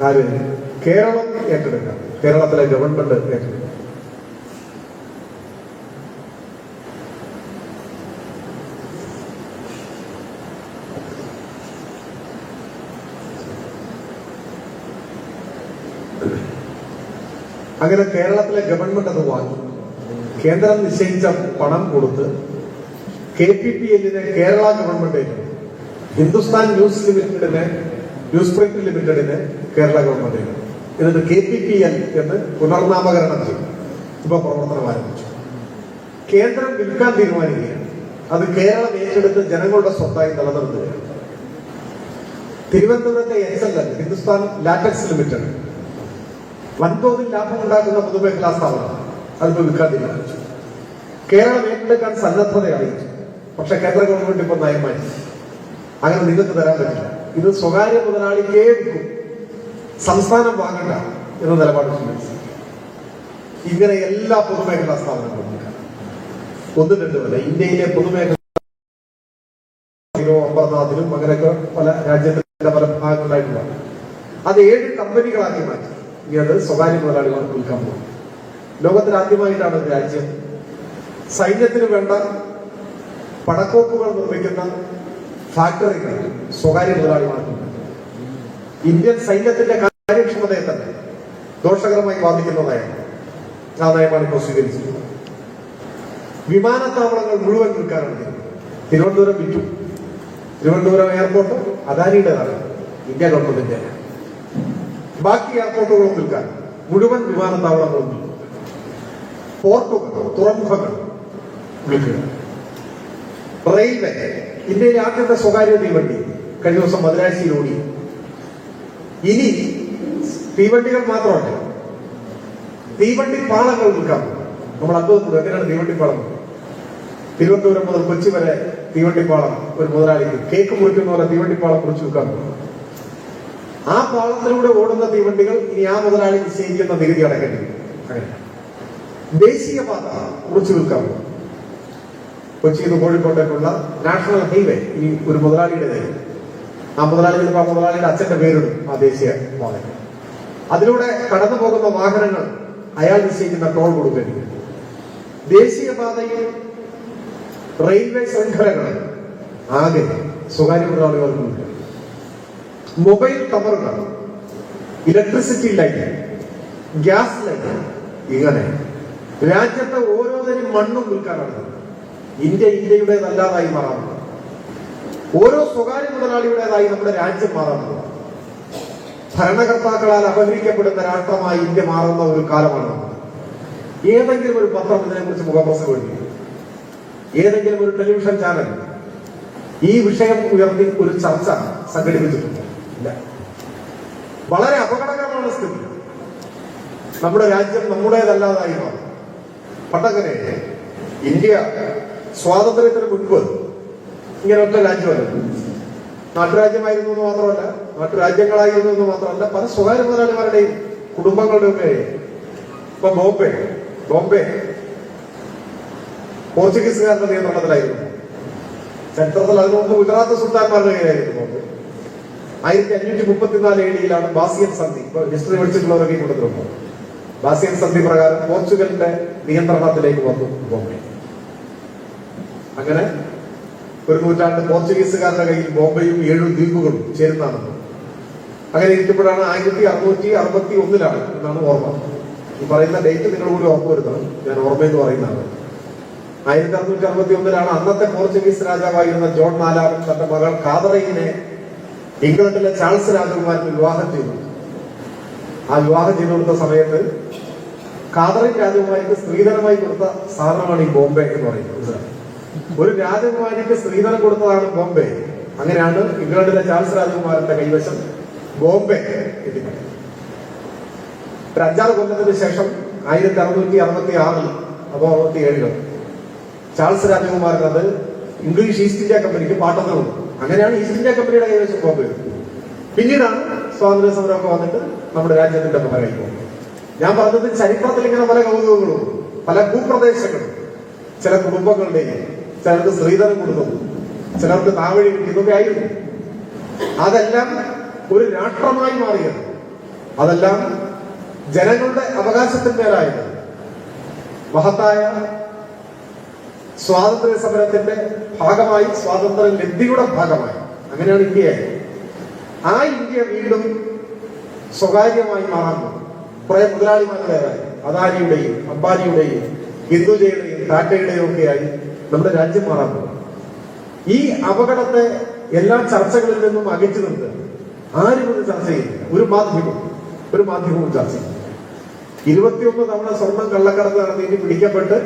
കാര്യം കേരളം ഏറ്റെടുക്കാം, കേരളത്തിലെ ഗവൺമെന്റ് ഏറ്റെടുക്കാം. അങ്ങനെ കേരളത്തിലെ ഗവൺമെന്റ് അത് വാങ്ങി. കേന്ദ്രം നിശ്ചയിച്ച പണം കൊടുത്ത് KPPLനെ കേരള ഗവൺമെന്റ് ഏറ്റെടുത്തു. ഹിന്ദുസ്ഥാൻ ന്യൂസ് പ്രിന്റ് ലിമിറ്റഡിനെ കേരള ഗവൺമെന്റ് ഏറ്റെടുത്തു. എന്നിട്ട് KPPL എന്ന് പുനർനാമകരണം ചെയ്തു. ഇപ്പൊ പ്രവർത്തനം ആരംഭിച്ചു. കേന്ദ്രം വിൽക്കാൻ തീരുമാനിക്കുകയാണ്. അത് കേരളം ഏറ്റെടുത്ത് ജനങ്ങളുടെ സ്വത്തായി നിലനിർത്തുകയാണ്. തിരുവനന്തപുരത്തെ HLL, ഹിന്ദുസ്ഥാൻ ലാറ്റക്സ് ലിമിറ്റഡ്, വൻതോതിൽ ലാഭം ഉണ്ടാക്കുന്ന പൊതുമേഖലാ സ്ഥാപനം, അതിപ്പോ വിൽക്കാൻ തീരുമാനിച്ചു. കേരളം ഏറ്റെടുക്കാൻ സന്നദ്ധത അറിയിച്ചു. പക്ഷെ കേന്ദ്ര ഗവൺമെന്റ് ഇപ്പൊ നയം മാറ്റി. അങ്ങനെ നിങ്ങൾക്ക് തരാൻ പറ്റില്ല, ഇത് സ്വകാര്യ മുതലാളിക്കേ വിൽക്കും, സംസ്ഥാനം വാങ്ങണ്ട എന്ന നിലപാട് സ്വീകരിച്ചു. ഇങ്ങനെ എല്ലാ പൊതുമേഖലാ സ്ഥാപനങ്ങളും ഒന്നും രണ്ടുമല്ല, ഇന്ത്യയിലെ പൊതുമേഖല അമർനാഥിലും അങ്ങനെയൊക്കെ പല രാജ്യത്തിന്റെ പല ഭാഗങ്ങളിലായിട്ടുള്ള അത് 7 കമ്പനികളാക്കി മാറ്റി. ഇനി അത് സ്വകാര്യ മുതലാളികൾക്ക് വിൽക്കാൻ പോകും. ലോകത്തിൽ ആദ്യമായിട്ടാണ് ഒരു രാജ്യം സൈന്യത്തിന് വേണ്ട പടക്കോപ്പുകൾ നിർമ്മിക്കുന്ന ഫാക്ടറികൾ സ്വകാര്യ മുതലാളിമാർക്ക്. ഇന്ത്യൻ സൈന്യത്തിന്റെ കാര്യക്ഷമതയെ തന്നെ ദോഷകരമായി ബാധിക്കുന്നതായാണ് ആ നയമാണ് ഇപ്പോൾ സ്വീകരിച്ചിട്ടുള്ളത്. വിമാനത്താവളങ്ങൾ മുഴുവൻ വിൽക്കാനാണ്. തിരുവനന്തപുരം വിറ്റു. തിരുവനന്തപുരം എയർപോർട്ട് അദാനിയുടേതാണ്, ഇന്ത്യ ഗവൺമെന്റിന്റെ. ബാക്കി എയർപോർട്ടുകളും വിൽക്കാൻ, മുഴുവൻ വിമാനത്താവളങ്ങളും വിൽക്കും. പോർട്ടുകൾ, തുറമുഖങ്ങൾ വിൽക്കുക. റെയിൽവേ, ഇന്ത്യയിലെ ആദ്യത്തെ സ്വകാര്യ തീവണ്ടി കഴിഞ്ഞ ദിവസം മദ്രാശിയിൽ ഓടി. ഇനി തീവണ്ടികൾ മാത്രമല്ല, തീവണ്ടി പാളങ്ങൾ വിൽക്കാം. നമ്മൾ അത്ഭുതപ്പെടും, എങ്ങനെയാണ് തീവണ്ടിപ്പാളം? തിരുവനന്തപുരം മുതൽ കൊച്ചി വരെ തീവണ്ടിപ്പാളം ഒരു മുതലാളിക്ക് കേക്ക് മുറിക്കുന്ന പോലെ തീവണ്ടിപ്പാളം കുറിച്ച് വിൽക്കാൻ പോകും. ആ പാളത്തിലൂടെ ഓടുന്ന തീവണ്ടികൾ ഇനി ആ മുതലാളി നിശ്ചയിക്കുന്ന നികുതി അടക്കേണ്ടി വരും. അങ്ങനെ ദേശീയപാത കുറിച്ച് വിൽക്കാൻ പോകും. കൊച്ചിയിൽ നിന്ന് കോഴിക്കോട്ടേക്കുള്ള നാഷണൽ ഹൈവേ ഇനി ഒരു മുതലാളിയുടേതായിരുന്നു. ആ മുതലാളി ചിലപ്പോൾ ആ മുതലാളിയുടെ അച്ഛന്റെ പേരിടും ആ ദേശീയ പാത. അതിലൂടെ കടന്നു പോകുന്ന വാഹനങ്ങൾ അയാൾ നിശ്ചയിക്കുന്ന ടോൾ കൊടുക്കേണ്ടി വരും. ദേശീയപാതയിൽ റെയിൽവേ ശൃംഖലകൾ ആകെ സ്വകാര്യ മുതലാളികൾക്ക്. മൊബൈൽ ടവറുകൾ, ഇലക്ട്രിസിറ്റി ലൈൻ, ഗ്യാസ് ലൈൻ, ഇങ്ങനെ രാജ്യത്തെ ഓരോന്നിനും മണ്ണും വിൽക്കാനാണ്. ഇന്ത്യയുടേതല്ലാതായി മാറാറുണ്ട്. ഓരോ സ്വകാര്യ മുതലാളിയുടേതായി നമ്മുടെ രാജ്യം മാറാറുണ്ട്. ഭരണകർത്താക്കളാൽ അപഹരിക്കപ്പെടുന്ന രാഷ്ട്രമായി ഇന്ത്യ മാറുന്ന ഒരു കാലമാണ്. ഏതെങ്കിലും ഒരു പത്രം ഇതിനെക്കുറിച്ച് മുഖപ്രസംഗം എഴുതി, ഏതെങ്കിലും ഒരു ടെലിവിഷൻ ചാനൽ ഈ വിഷയം ഉയർത്തി ഒരു ചർച്ച സംഘടിപ്പിച്ചിട്ടുണ്ട്? ഇല്ല. വളരെ അപകടകരമാണ് സ്ഥിതി. നമ്മുടെ രാജ്യം നമ്മുടേതല്ലാതായി മാറും. പണ്ടങ്ങനെ ഇന്ത്യ സ്വാതന്ത്ര്യത്തിന് മുൻപ് ഇങ്ങനെ ഒറ്റ രാജ്യമല്ല, നാട്ടുരാജ്യമായിരുന്നു എന്ന് മാത്രമല്ല, നാട്ടുരാജ്യങ്ങളായിരുന്നു എന്ന് മാത്രമല്ല, പല സ്വകാര്യ മുതലാളിമാരുടെയും കുടുംബങ്ങളുടെ ഒക്കെ. ഇപ്പൊ ബോംബെ പോർച്ചുഗീസുകാരുടെ നിയന്ത്രണത്തിലായിരുന്നു. ചരിത്രത്തിൽ അതിനു മുമ്പ് ഗുജറാത്ത് സുൽത്താൻമാരുടെ കയ്യിലായിരുന്നു ബോംബെ. 1534 AD ബാസിയൻ സന്ധി. ഇപ്പൊ ഹിസ്റ്ററി പഠിച്ചിട്ടുള്ളവരൊക്കെ കൊടുത്തിട്ടുണ്ട്. ബാസിയൻ സന്ധി പ്രകാരം പോർച്ചുഗലിന്റെ നിയന്ത്രണത്തിലേക്ക് വന്നു ബോംബെ. അങ്ങനെ ഒരു നൂറ്റാണ്ട് പോർച്ചുഗീസുകാരുടെ കയ്യിൽ ബോംബെയും 7 ദ്വീപുകളും ചേരുന്നതാണ്. അങ്ങനെ ഇരിക്കുമ്പോഴാണ് 1661 എന്നാണ് ഓർമ്മ. ഈ പറയുന്ന ഡേറ്റ് നിങ്ങൾ കൂടി ഓർമ്മ വരുത്തണം. ഞാൻ ഓർമ്മയെന്ന് പറയുന്നതാണ്. 1661 അന്നത്തെ പോർച്ചുഗീസ് രാജാവായിരുന്ന ജോൺ 4 തന്റെ മകൾ കാതറീനെ ഇംഗ്ലണ്ടിലെ ചാൾസ് രാജകുമാരന് വിവാഹം ചെയ്തു. ആ വിവാഹം ചെയ്തു കൊടുത്ത സമയത്ത് കാതറീൻ രാജകുമാരിക്ക് സ്ത്രീധനമായി കൊടുത്ത സ്ഥാപനമാണ് ഈ ബോംബെ എന്ന് പറയുന്നത്. ഒരു രാജകുമാരിക്ക് സ്ത്രീധനം കൊടുത്തതാണ് ബോംബെ. അങ്ങനെയാണ് ഇംഗ്ലണ്ടിലെ ചാൾസ് രാജകുമാരന്റെ കൈവശം ബോംബെ എത്തിക്കുന്നത്. ഒരു 5-6 കൊല്ലത്തിന് ശേഷം 1666 അപ്പോ 67 ചാൾസ് രാജകുമാരൻ അത് ഇംഗ്ലീഷ് ഈസ്റ്റ് ഇന്ത്യ കമ്പനിക്ക് പാട്ടത്തിന് കൊടുത്തു. അങ്ങനെയാണ് ഈസ്റ്റ് ഇന്ത്യ കമ്പനിയുടെ കൈവശം ബോംബെ. പിന്നീടാണ് സ്വാതന്ത്ര്യ സമരമൊക്കെ വന്നിട്ട് നമ്മുടെ രാജ്യത്തിന്റെ പകരം പോകുന്നത്. ഞാൻ പറഞ്ഞത് ചരിത്രത്തിൽ ഇങ്ങനെ പല കൗതുകങ്ങളും പല ഭൂപ്രദേശങ്ങളും ചില കുടുംബങ്ങളുടെയും ചിലർക്ക് സ്ത്രീധനം കൊടുക്കുന്നു, ചിലർക്ക് താവഴി കിട്ടിയതൊക്കെ ആയിരുന്നു. അതെല്ലാം ഒരു രാഷ്ട്രമായി മാറിയത്, അതെല്ലാം ജനങ്ങളുടെ അവകാശത്തിന്മേലായത് മഹത്തായ സ്വാതന്ത്ര്യ സമരത്തിന്റെ ഭാഗമായി, സ്വാതന്ത്ര്യ ലബ്ധിയുടെ ഭാഗമായി. അങ്ങനെയാണ് ഇന്ത്യയായത്. ആ ഇന്ത്യ വീണ്ടും സ്വകാര്യമായി മാറാൻ പോകും. കുറെ മുതലാളിമാരുടേതായി അദാനിയുടെയും അംബാനിയുടെയും ഹിന്ദുജയുടെയും ടാറ്റയുടെയും ഒക്കെയായി നമ്മുടെ രാജ്യം മാറാൻ പോകും. ഈ അപകടത്തെ എല്ലാ ചർച്ചകളിൽ നിന്നും അകറ്റി നിർത്തുക. ആരും ഇത് ചർച്ച ചെയ്യില്ല. ഒരു മാധ്യമവും ചർച്ച ചെയ്യില്ല. 21 തവണ സ്വർണം കള്ളക്കടത്ത് നടത്തിയിട്ട് പിടിക്കപ്പെട്ട്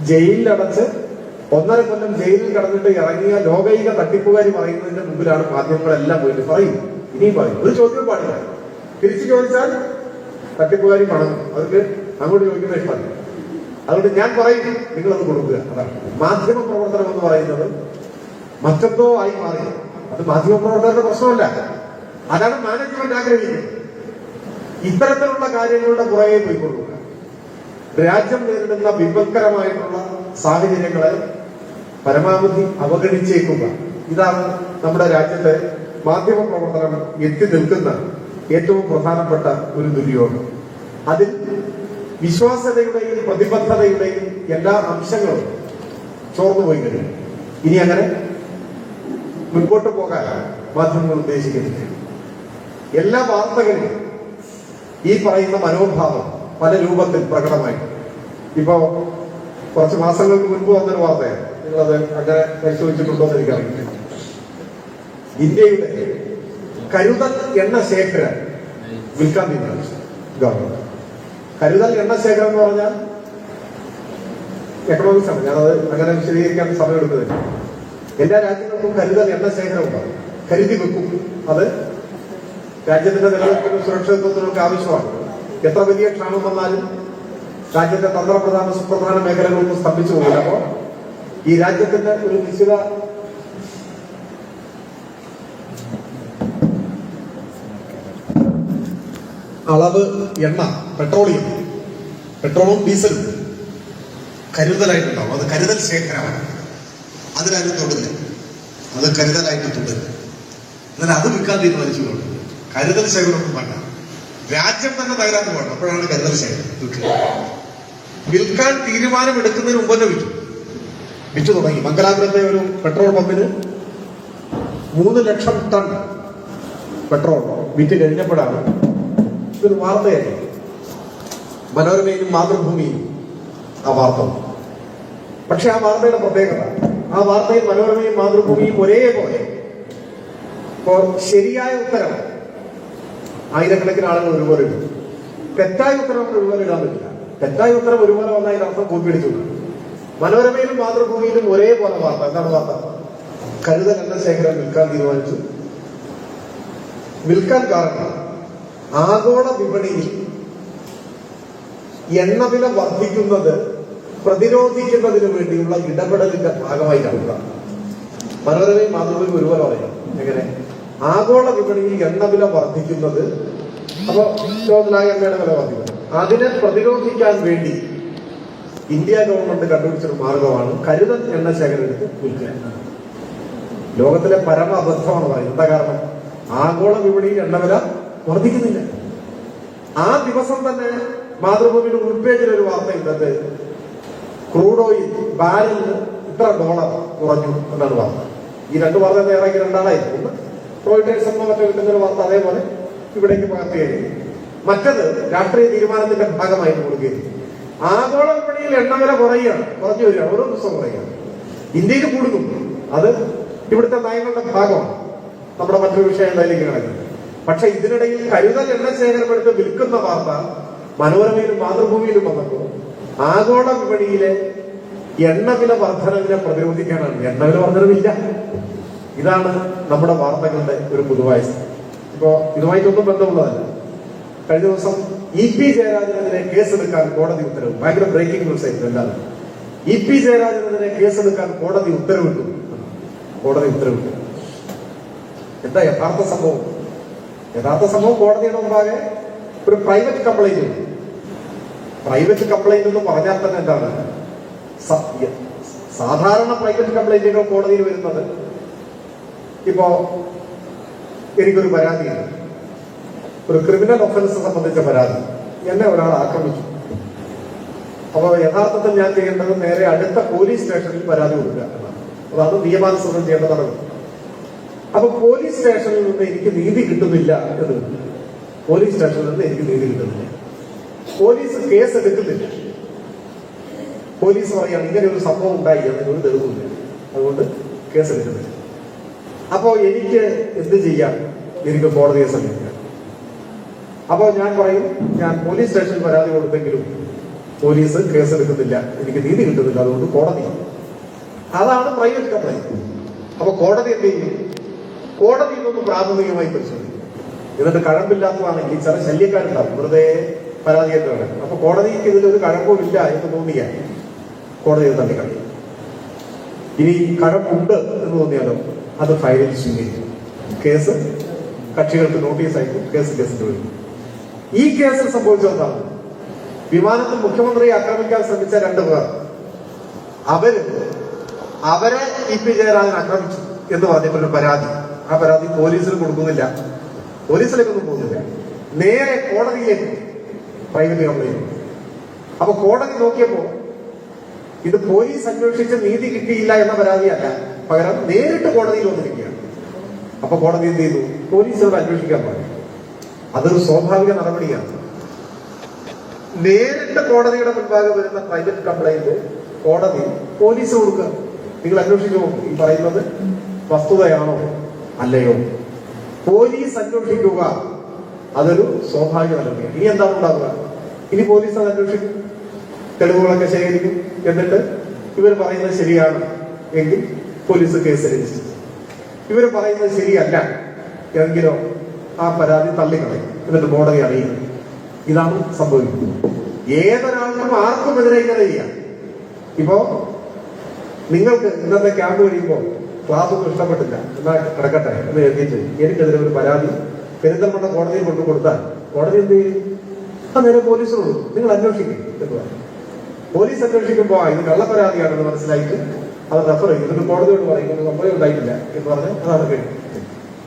ജയിലിലടച്ച് 1.5 കൊല്ലം ജയിലിൽ കടന്നിട്ട് ഇറങ്ങിയ ലോകൈക തട്ടിപ്പുകാരി പറയുന്നതിന്റെ മുമ്പിലാണ് മാധ്യമങ്ങളെല്ലാം പോയിട്ട് പറയും. ഇനിയും പറയും. ഒരു ചോദ്യം പാടില്ല. തിരിച്ചു ചോദിച്ചാൽ തട്ടിപ്പുകാരി പണം അവർക്ക് അങ്ങോട്ട് ചോദിക്കുന്ന ഇഷ്ടമല്ല. അതുകൊണ്ട് ഞാൻ പറയും, നിങ്ങളത് കൊടുക്കുക. അതാണ് മാധ്യമ പ്രവർത്തനം എന്ന് പറയുന്നത്. മറ്റെന്തോ ആയി മാറി. അത് മാധ്യമ പ്രവർത്തകരുടെ പ്രശ്നമല്ല. അതാണ് മാനേജ്മെന്റ് ആഗ്രഹിക്കുന്നത്. ഇത്തരത്തിലുള്ള കാര്യങ്ങളുടെ പുറകെ പോയി കൊടുക്കുക. രാജ്യം നേരിടുന്ന വിപത്കരമായിട്ടുള്ള സാഹചര്യങ്ങളെ പരമാവധി അവഗണിച്ചേക്കുക. ഇതാണ് നമ്മുടെ രാജ്യത്തെ മാധ്യമ പ്രവർത്തനം എത്തി നിൽക്കുന്ന ഏറ്റവും പ്രധാനപ്പെട്ട ഒരു ദുര്യോഗം. അതിൽ വിശ്വാസ്യതയുടെയും പ്രതിബദ്ധതയുടെയും എല്ലാ അംശങ്ങളും ചോർന്നുപോയി കഴിഞ്ഞു. ഇനി അങ്ങനെ മുൻപോട്ട് പോകാൻ മാധ്യമങ്ങൾ ഉദ്ദേശിക്കുന്നില്ല. എല്ലാ വാർത്തകളിലും ഈ പറയുന്ന മനോഭാവം പല രൂപത്തിൽ പ്രകടമായി. ഇപ്പോ കുറച്ച് മാസങ്ങൾക്ക് മുൻപ് വന്നൊരു വാർത്തയാണ്. നിങ്ങളത് അങ്ങനെ പരിശോധിച്ചിട്ടുണ്ടോ എന്ന് എനിക്കറിയില്ല. ഇന്ത്യയുടെ കരുതൽ എണ്ണ ശേഖരം വിൽക്കാൻ തീരുമാനിച്ചു ഗവൺമെന്റ്. കരുതൽ എണ്ണ ശേഖരം എന്ന് പറഞ്ഞാൽ എക്കണോമിക്സ് ആണ്. ഞാനത് അങ്ങനെ വിശദീകരിക്കാൻ സമയമെടുക്കുന്നില്ല. എല്ലാ രാജ്യങ്ങൾക്കും കരുതൽ എണ്ണ ശേഖരം ഉണ്ടാകും, കരുതി വെക്കും. അത് രാജ്യത്തിന്റെ നിലനിൽപ്പിനും സുരക്ഷിതത്വത്തിനും ഒക്കെ ആവശ്യമാണ്. എത്ര വലിയ ക്ഷാമം വന്നാലും രാജ്യത്തെ തന്ത്രപ്രധാന സുപ്രധാന മേഖലകളൊന്നും സ്തംഭിച്ചു പോകില്ല. അപ്പോ ഈ രാജ്യത്തിന്റെ ഒരു നിശ്ചിത അളവ് എണ്ണ, പെട്രോളും ഡീസലും കരുതലായിട്ടുണ്ടാവും. അത് കരുതൽ ശേഖരമാണ്. അതിനാരും തൊടില്ല. അത് കരുതലായിട്ട് തുടരും. എന്നാൽ അത് വിൽക്കാൻ തീരുമാനിച്ചുകൊണ്ട് കരുതൽ ശേഖരമൊന്നും വേണ്ട. രാജ്യം തന്നെ തകരാറ് വേണം. അപ്പോഴാണ് കരുതൽ ശേഖരം വിൽക്കാൻ തീരുമാനമെടുക്കുന്നതിന് മുമ്പ് തന്നെ വിറ്റു തുടങ്ങി. മംഗലാപുരത്തെ ഒരു പെട്രോൾ പമ്പിന് 3 ലക്ഷം ടൺ പെട്രോൾ വിറ്റ് കഴിഞ്ഞപ്പോഴാണ് ഇതൊരു വാർത്തയായി. മനോരമയിലും മാതൃഭൂമിയിലും ആ വാർത്ത. പക്ഷെ ആ വാർത്തയുടെ പ്രത്യേകത, ആ വാർത്തയിൽ മനോരമയും മാതൃഭൂമിയും ഒരേപോലെ ഇപ്പോൾ ശരിയായ ഉത്തരം ആയിരക്കണക്കിന് ആളുകൾ ഒരുപോലെ ഇടും. തെറ്റായ ഉത്തരം ഒരുപോലെ ഇടാൻ പറ്റില്ല. തെറ്റായ ഉത്തരം ഒരുപോലെ വന്നതിന് അർത്ഥം കൂട്ടിയിടിച്ചു. മനോരമയിലും മാതൃഭൂമിയിലും ഒരേപോലെ വാർത്ത. എന്താണ് വാർത്ത? കരുതൽ എണ്ണ ശേഖരം വിൽക്കാൻ തീരുമാനിച്ചു. വിൽക്കാൻ കാരണം ആഗോള വിപണിയിൽ എണ്ണവില വർദ്ധിക്കുന്നത് പ്രതിരോധിക്കുന്നതിന് വേണ്ടിയുള്ള ഇടപെടലിന്റെ ഭാഗമായിട്ടാണ്. മനോരമയും മാതൃഭൂമിയും ഒരുപോലെ പറയാം. എങ്ങനെ? ആഗോള വിപണിയിൽ എണ്ണവില വർദ്ധിക്കുന്നത്, അപ്പൊ ലോകത്തിലായ എണ്ണയുടെ വില വർദ്ധിക്കുന്നു. അതിനെ പ്രതിരോധിക്കാൻ വേണ്ടി ഇന്ത്യ ഗവൺമെന്റ് കണ്ടുപിടിച്ചൊരു മാർഗമാണ് കരുതൽ എണ്ണ ശേഖരം എടുത്ത് വിൽക്കുക. ലോകത്തിലെ പരമ അബദ്ധമാണ് പറയുന്നത്. എന്താ കാരണം? ആഗോള വിപണിയിൽ എണ്ണവില വർദ്ധിക്കുന്നില്ല. ആ ദിവസം തന്നെ മാതൃഭൂമിയുടെ ഉൾപേജിൽ ഒരു വാർത്തയുണ്ട്, ക്രൂഡ് ഓയിൽ ബാരലിന് ഇത്ര ഡോളർ കുറഞ്ഞു എന്നാണ് വാർത്ത. ഈ രണ്ട് വാർത്ത തയ്യാറാക്കി രണ്ടാളായി. ഒന്ന് റോയിട്ടേഴ്സ് എന്നോ മറ്റോ കിട്ടുന്ന ഒരു വാർത്ത അതേപോലെ ഇവിടേക്ക് പകർത്തുകയായിരുന്നു. മറ്റത് രാഷ്ട്രീയ തീരുമാനത്തിന്റെ ഭാഗമായിട്ട് കൊടുക്കുകയും ആഗോള വിപണിയിൽ എണ്ണവില കുറയുകയാണ്, കുറഞ്ഞു വരികയാണ്, ഓരോ ദിവസവും കുറയുകയാണ്. ഇന്ത്യയിൽ കൂടുന്നു. അത് ഇവിടുത്തെ നയങ്ങളുടെ ഭാഗമാണ്. നമ്മുടെ മറ്റൊരു വിഷയം എന്തായാലും കിടക്കുന്നത്. പക്ഷെ ഇതിനിടയിൽ കരുതൽ എണ്ണ ശേഖരമെടുത്ത് വിൽക്കുന്ന വാർത്ത മനോരമയിലും മാതൃഭൂമിയിലും വന്നപ്പോൾ ആഗോള വിപണിയിലെ എണ്ണവില വർധനവിനെ പ്രതിരോധിക്കാനാണ്. എണ്ണവില വർധനവില്ല. ഇതാണ് നമ്മുടെ വാർത്തകളുടെ ഒരു പൊതുവായ സ്ഥിതി. ഇപ്പോ ഇതുമായിട്ടൊന്നും ബന്ധമുള്ളതല്ല. കഴിഞ്ഞ ദിവസം EP ജയരാജനെതിരെ കേസെടുക്കാൻ കോടതി ഉത്തരവ്. ഭയങ്കര ബ്രേക്കിംഗ് ന്യൂസ് ആയിരുന്നു എല്ലാവരും. EP ജയരാജനെതിരെ കേസെടുക്കാൻ കോടതി ഉത്തരവിട്ടു. എന്താ യഥാർത്ഥ സംഭവം? കോടതിയുടെ മുമ്പാകെ ഒരു പ്രൈവറ്റ് കംപ്ലൈന്റ്. പ്രൈവറ്റ് കംപ്ലൈന്റ് എന്ന് പറഞ്ഞാൽ തന്നെ എന്താണ്? സാധാരണ പ്രൈവറ്റ് കംപ്ലൈന്റുകൾ കോടതിയിൽ വരുന്നത്, ഇപ്പോ എനിക്കൊരു പരാതിയാണ്, ഒരു ക്രിമിനൽ ഒഫൻസ് സംബന്ധിച്ച പരാതി. എന്നെ ഒരാൾ ആക്രമിച്ചു. അപ്പൊ യഥാർത്ഥത്തിൽ ഞാൻ ചെയ്യേണ്ടത് നേരെ അടുത്ത പോലീസ് സ്റ്റേഷനിൽ പരാതി കൊടുക്കുക എന്നാണ്. അതാണ് നിയമാനുസൃതം ചെയ്യേണ്ട നടപടി. അപ്പൊ പോലീസ് സ്റ്റേഷനിൽ നിന്ന് എനിക്ക് നീതി കിട്ടുന്നില്ല എന്ന്. പോലീസ് കേസ് എടുക്കുന്നില്ല. പോലീസ് പറയാണ് ഇങ്ങനെ ഒരു സംഭവം ഉണ്ടായി, അതിനൊരു തെളിവില്ല, അതുകൊണ്ട് കേസ് എടുക്കുന്നില്ല. അപ്പോ എനിക്ക് എന്ത് ചെയ്യാം? എനിക്ക് കോടതിയെ സമീപിക്കാം. അപ്പോ ഞാൻ പറയും, ഞാൻ പോലീസ് സ്റ്റേഷനിൽ പരാതി കൊടുത്തെങ്കിലും പോലീസ് കേസെടുക്കുന്നില്ല, എനിക്ക് നീതി കിട്ടുന്നില്ല, അതുകൊണ്ട് കോടതി. അതാണ് പ്രൈവറ്റ് കംപ്ലൈന്റ്. അപ്പൊ കോടതി എന്ത് ചെയ്യും? കോടതി ഇതൊന്ന് പ്രാഥമികമായി പരിശോധിക്കും. എന്നിട്ട് കഴമ്പില്ലാത്തതാണെങ്കിൽ ചില ശല്യക്കാരുണ്ടാവും, വെറുതെ പരാതിയായിട്ട് വേണം. അപ്പൊ കോടതിക്ക് ഇതിലൊരു കഴമ്പും ഇല്ല എന്ന് തോന്നിയാൽ കോടതി തള്ളിക്കളയും. ഇനി കഴമ്പുണ്ട് എന്ന് തോന്നിയാലോ അത് ഫയലിൽ സ്വീകരിക്കും. കേസ് കക്ഷികൾക്ക് നോട്ടീസ് അയക്കും, കേസിന്റെ വരും. ഈ കേസിൽ സംഭവിച്ചതാണ്, വിമാനത്തിൽ മുഖ്യമന്ത്രിയെ ആക്രമിക്കാൻ ശ്രമിച്ച 2 പേർ, അവരെ EP ജയരാജൻ ആക്രമിച്ചു എന്ന് പറഞ്ഞിട്ടൊരു പരാതി. ആ പരാതി പോലീസിൽ കൊടുക്കുന്നില്ല, പോലീസിലേക്കൊന്നും പോകുന്നില്ല, നേരെ കോടതിയിലേക്ക് പ്രൈവറ്റ് കംപ്ലൈന്റ്. അപ്പൊ കോടതി നോക്കിയപ്പോ ഇത് പോലീസ് അന്വേഷിച്ച് നീതി കിട്ടിയില്ല എന്ന പരാതിയല്ല, പകരം നേരിട്ട് കോടതിയിൽ വന്നിരിക്കുകയാണ്. അപ്പൊ കോടതി എന്ത് ചെയ്തു? പോലീസിനോട് അന്വേഷിക്കാൻ പറഞ്ഞു. അതൊരു സ്വാഭാവിക നടപടിയാണ്. നേരിട്ട് കോടതിയുടെ മുൻപാകെ വരുന്ന പ്രൈവറ്റ് കംപ്ലൈന്റ് കോടതി പോലീസ് കൊടുക്കുക. നിങ്ങൾ അന്വേഷിക്കുമോ, ഈ പറയുന്നത് വസ്തുതയാണോ അല്ലയോ? പോലീസ് അന്വേഷിക്കുക, അതൊരു സ്വാഭാവിക നടപടിയാണ്. ഇനി എന്താണ് ഉണ്ടാവുക? ഇനി പോലീസ് അത് അന്വേഷിക്കും, തെളിവുകളൊക്കെ ശേഖരിക്കും. എന്നിട്ട് ഇവർ പറയുന്നത് ശരിയാണ് എങ്കിൽ പോലീസ് കേസ് രജിസ്റ്റർ ചെയ്യും. ഇവർ പറയുന്നത് ശരിയല്ല എങ്കിലോ ആ പരാതി തള്ളിക്കളയും, എന്നിട്ട് കോടതി അറിയിക്കും. ഇതാണ് സംഭവിക്കുന്നത്. ഏതൊരാൾക്കും ആർക്കും എതിരെ ഇങ്ങനെ ചെയ്യാം. ഇപ്പോ നിങ്ങൾക്ക് ഇന്നത്തെ ക്യാമ്പ് കഴിയുമ്പോൾ ക്ലാസ് ഒന്നും ഇഷ്ടപ്പെട്ടില്ല, എന്നാ കിടക്കട്ടെ എന്ന് എഴുതിയിട്ട് എനിക്കെതിരെ ഒരു പരാതി പെരിന്തൽമണ്ണ കോടതിയിൽ കൊണ്ടു കൊടുത്താൽ കോടതി എന്ത് ചെയ്യും? നേരെ പോലീസിനോട് നിങ്ങൾ അന്വേഷിക്കും എന്ന് പറയും. പോലീസ് അന്വേഷിക്കുമ്പോ ഇത് കള്ളപ്പരാതിയാണെന്ന് മനസ്സിലായിട്ട് അത് റെഫർ ചെയ്യും. എന്നിട്ട് കോടതിയോട് പറയും സംഭവം ഉണ്ടായിട്ടില്ല എന്ന് പറഞ്ഞ് അതാണ് കഴിഞ്ഞു.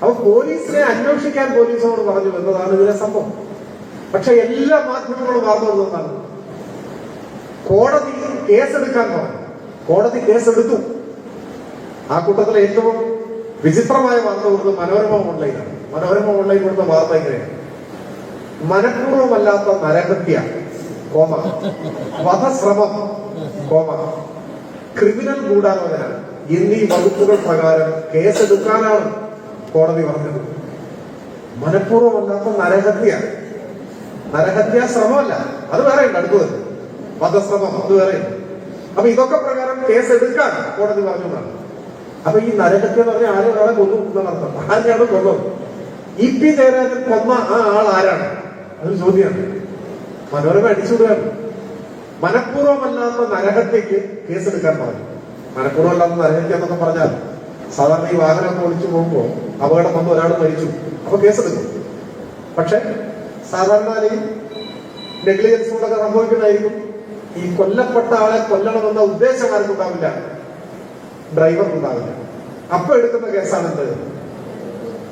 അപ്പൊ പോലീസിനെ അന്വേഷിക്കാൻ പോലീസിനോട് പറഞ്ഞു എന്നതാണ് ഇതിലെ സംഭവം. പക്ഷെ എല്ലാ മാധ്യമങ്ങളും വാർത്ത വരുന്നതാണ് കോടതി കേസെടുക്കാൻ പറഞ്ഞു. കോടതി കേസെടുത്തു. ആ കൂട്ടത്തിലെ ഏറ്റവും വിചിത്രമായ വാർത്ത കൊടുത്തത് മനോരമ ഓൺലൈനാണ്. മനോരമ ഓൺലൈൻ കൊടുത്ത വാർത്ത ഇങ്ങനെയാണ്: മനഃപൂർവ്വമല്ലാത്ത നരഹത്യ, വധശ്രമം, ക്രിമിനൽ ഗൂഢാലോചന എന്നീ വകുപ്പുകൾ പ്രകാരം കേസെടുക്കാനാണ് കോടതി പറഞ്ഞത്. മനഃപൂർവ്വമല്ലാത്ത നരഹത്യ ശ്രമമല്ല, അത് വേറെ ഉണ്ട്. അടുത്തത് വധശ്രമം, അത് വേറെ. അപ്പൊ ഇതൊക്കെ പ്രകാരം കേസെടുക്കാൻ കോടതി പറഞ്ഞു എന്നാണ്. അപ്പൊ ഈ നരഹത്യ എന്ന് പറഞ്ഞാൽ ആരെ ഒരാളെ കൊന്നു എന്നർത്ഥം. ആരെയാണ് കൊന്നത്? EP ജയരാജൻ കൊന്ന ആ ആൾ ആരാണ്? അതൊരു ചോദ്യമാണ്. മനോരമ അടിച്ചുവിടുകയാണ്. മനഃപൂർവ്വമല്ലാത്ത നരഹത്യക്ക് കേസെടുക്കാൻ പറഞ്ഞു. മനഃപൂർവ്വമല്ലാത്ത നരഹത്യ എന്നൊക്കെ പറഞ്ഞാൽ സാധാരണ ഈ വാഹനം ഓടിച്ചു പോകുമ്പോൾ അപകടം വന്ന് ഒരാൾ മരിച്ചു, അപ്പൊ കേസെടുക്കും. പക്ഷെ സാധാരണ നിലയിൽ നെഗ്ലിജൻസ് കൊണ്ടൊക്കെ സംഭവിക്കുന്നതായിരിക്കും. ഈ കൊല്ലപ്പെട്ട ആളെ കൊല്ലണമെന്ന ഉദ്ദേശം ആർക്കുണ്ടാവില്ല, ഡ്രൈവർക്കുണ്ടാവില്ല. അപ്പൊ എടുക്കുന്ന കേസാണെന്ത്,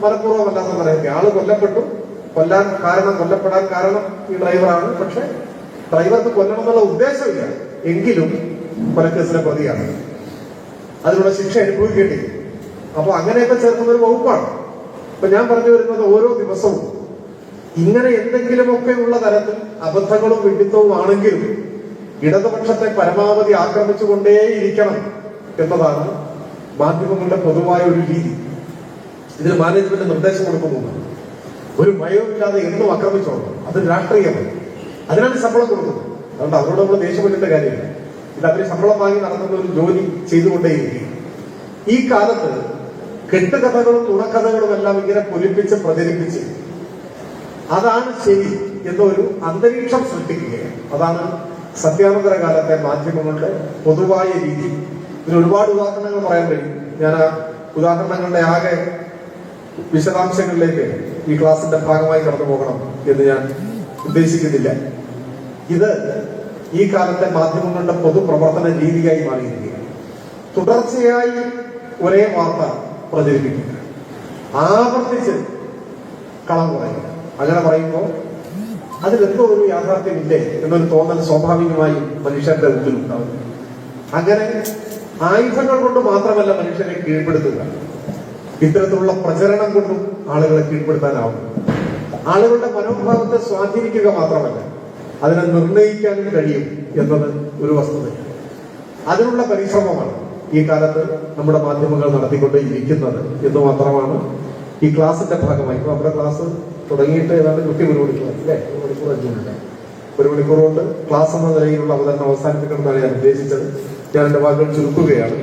മനഃപൂർവ്വമല്ലാന്ന് പറയുന്നത്. ആള് കൊല്ലപ്പെട്ടു, കൊല്ലപ്പെടാൻ കാരണം ഈ ഡ്രൈവറാണ്. പക്ഷെ ഡ്രൈവർക്ക് കൊല്ലണം എന്നുള്ള ഉദ്ദേശമില്ല, എങ്കിലും കൊലക്കേസിലെ പ്രതിയാണ്, അതിനുള്ള ശിക്ഷ അനുഭവിക്കേണ്ടി. അപ്പൊ അങ്ങനെയൊക്കെ ചേർക്കുന്ന ഒരു വകുപ്പാണ്. അപ്പൊ ഞാൻ പറഞ്ഞു വരുന്നത്, ഓരോ ദിവസവും ഇങ്ങനെ എന്തെങ്കിലുമൊക്കെ ഉള്ള തരത്തിൽ അബദ്ധങ്ങളും വിഡിത്തവും ആണെങ്കിലും ഇടതുപക്ഷത്തെ പരമാവധി ആക്രമിച്ചുകൊണ്ടേയിരിക്കണം എന്നതാണ് മാധ്യമങ്ങളുടെ പൊതുവായ ഒരു രീതി. ഇതിൽ മാനേജ്മെന്റ് നിർദ്ദേശം കൊടുക്കുന്നുണ്ട്, ഒരു ഭയവുമില്ലാതെ എന്നും ആക്രമിച്ചോളണം, അത് രാഷ്ട്രീയമാണ്, അതിനാണ് ശമ്പളം കൊടുക്കുന്നത്. അതുകൊണ്ട് അവരോട് നമ്മൾ ദേഷ്യപ്പെടേണ്ട കാര്യമില്ല. ഇത് അവര് ശമ്പളം വാങ്ങി നടത്തുന്ന ഒരു ജോലി ചെയ്തുകൊണ്ടേയിരിക്കും. ഈ കാലത്ത് കെട്ടുകഥകളും നുണക്കഥകളും എല്ലാം ഇങ്ങനെ പൊലിപ്പിച്ച് പ്രചരിപ്പിച്ച് അതാണ് ശരി എന്നൊരു അന്തരീക്ഷം സൃഷ്ടിക്കുകയാണ്. അതാണ് സത്യാനന്തര കാലത്തെ മാധ്യമങ്ങളുടെ പൊതുവായ രീതി. ഇതിന് ഒരുപാട് ഉദാഹരണങ്ങൾ പറയാൻ കഴിയും. ഞാൻ ആ ഉദാഹരണങ്ങളുടെ ആകെ വിശദാംശങ്ങളിലേക്ക് ഈ ക്ലാസിന്റെ ഭാഗമായി കടന്നു പോകണം എന്ന് ഞാൻ ഉദ്ദേശിക്കുന്നില്ല. ഇത് ഈ കാലത്തെ മാധ്യമങ്ങളുടെ പൊതുപ്രവർത്തന രീതിയായി മാറിയിരിക്കുകയാണ്. തുടർച്ചയായി ഒരേ വാർത്ത പ്രചരിപ്പിക്കുക, ആവർത്തിച്ച് കളം പറയുക. അങ്ങനെ പറയുമ്പോൾ അതിലെന്തോ ഒരു യാഥാർത്ഥ്യമില്ലേ എന്നൊരു തോന്നൽ സ്വാഭാവികമായും മനുഷ്യന്റെ ഉള്ളിലുണ്ടാവും. അങ്ങനെ ആയുധങ്ങൾ കൊണ്ട് മാത്രമല്ല മനുഷ്യരെ കീഴ്പ്പെടുത്തുക, ഇത്തരത്തിലുള്ള പ്രചരണം കൊണ്ടും ആളുകളെ കീഴ്പ്പെടുത്താനാവും. ആളുകളുടെ മനോഭാവത്തെ സ്വാധീനിക്കുക മാത്രമല്ല, അതിനെ നിർണയിക്കാനും കഴിയും എന്നത് ഒരു വസ്തുതയാണ്. അതിനുള്ള പരിശ്രമമാണ് ഈ കാലത്ത് നമ്മുടെ മാധ്യമങ്ങൾ നടത്തിക്കൊണ്ടേയിരിക്കുന്നത് എന്ന് മാത്രമാണ് ഈ ക്ലാസിന്റെ ഭാഗമായി. ഇപ്പൊ നമ്മുടെ ക്ലാസ് തുടങ്ങിയിട്ട് ഏതാണ്ട് 1 മണിക്കൂർ അല്ലേ, 1 മണിക്കൂർ 5 മിനിറ്റ്, 1 മണിക്കൂർ കൊണ്ട് ക്ലാസ് എന്ന നിലയിലുള്ള അവതരണം അവസാനിപ്പിക്കണമെന്നാണ് ഞാൻ ഉദ്ദേശിച്ചത്. ഞാൻ എന്റെ വാക്കുകൾ ചുരുക്കുകയാണ്.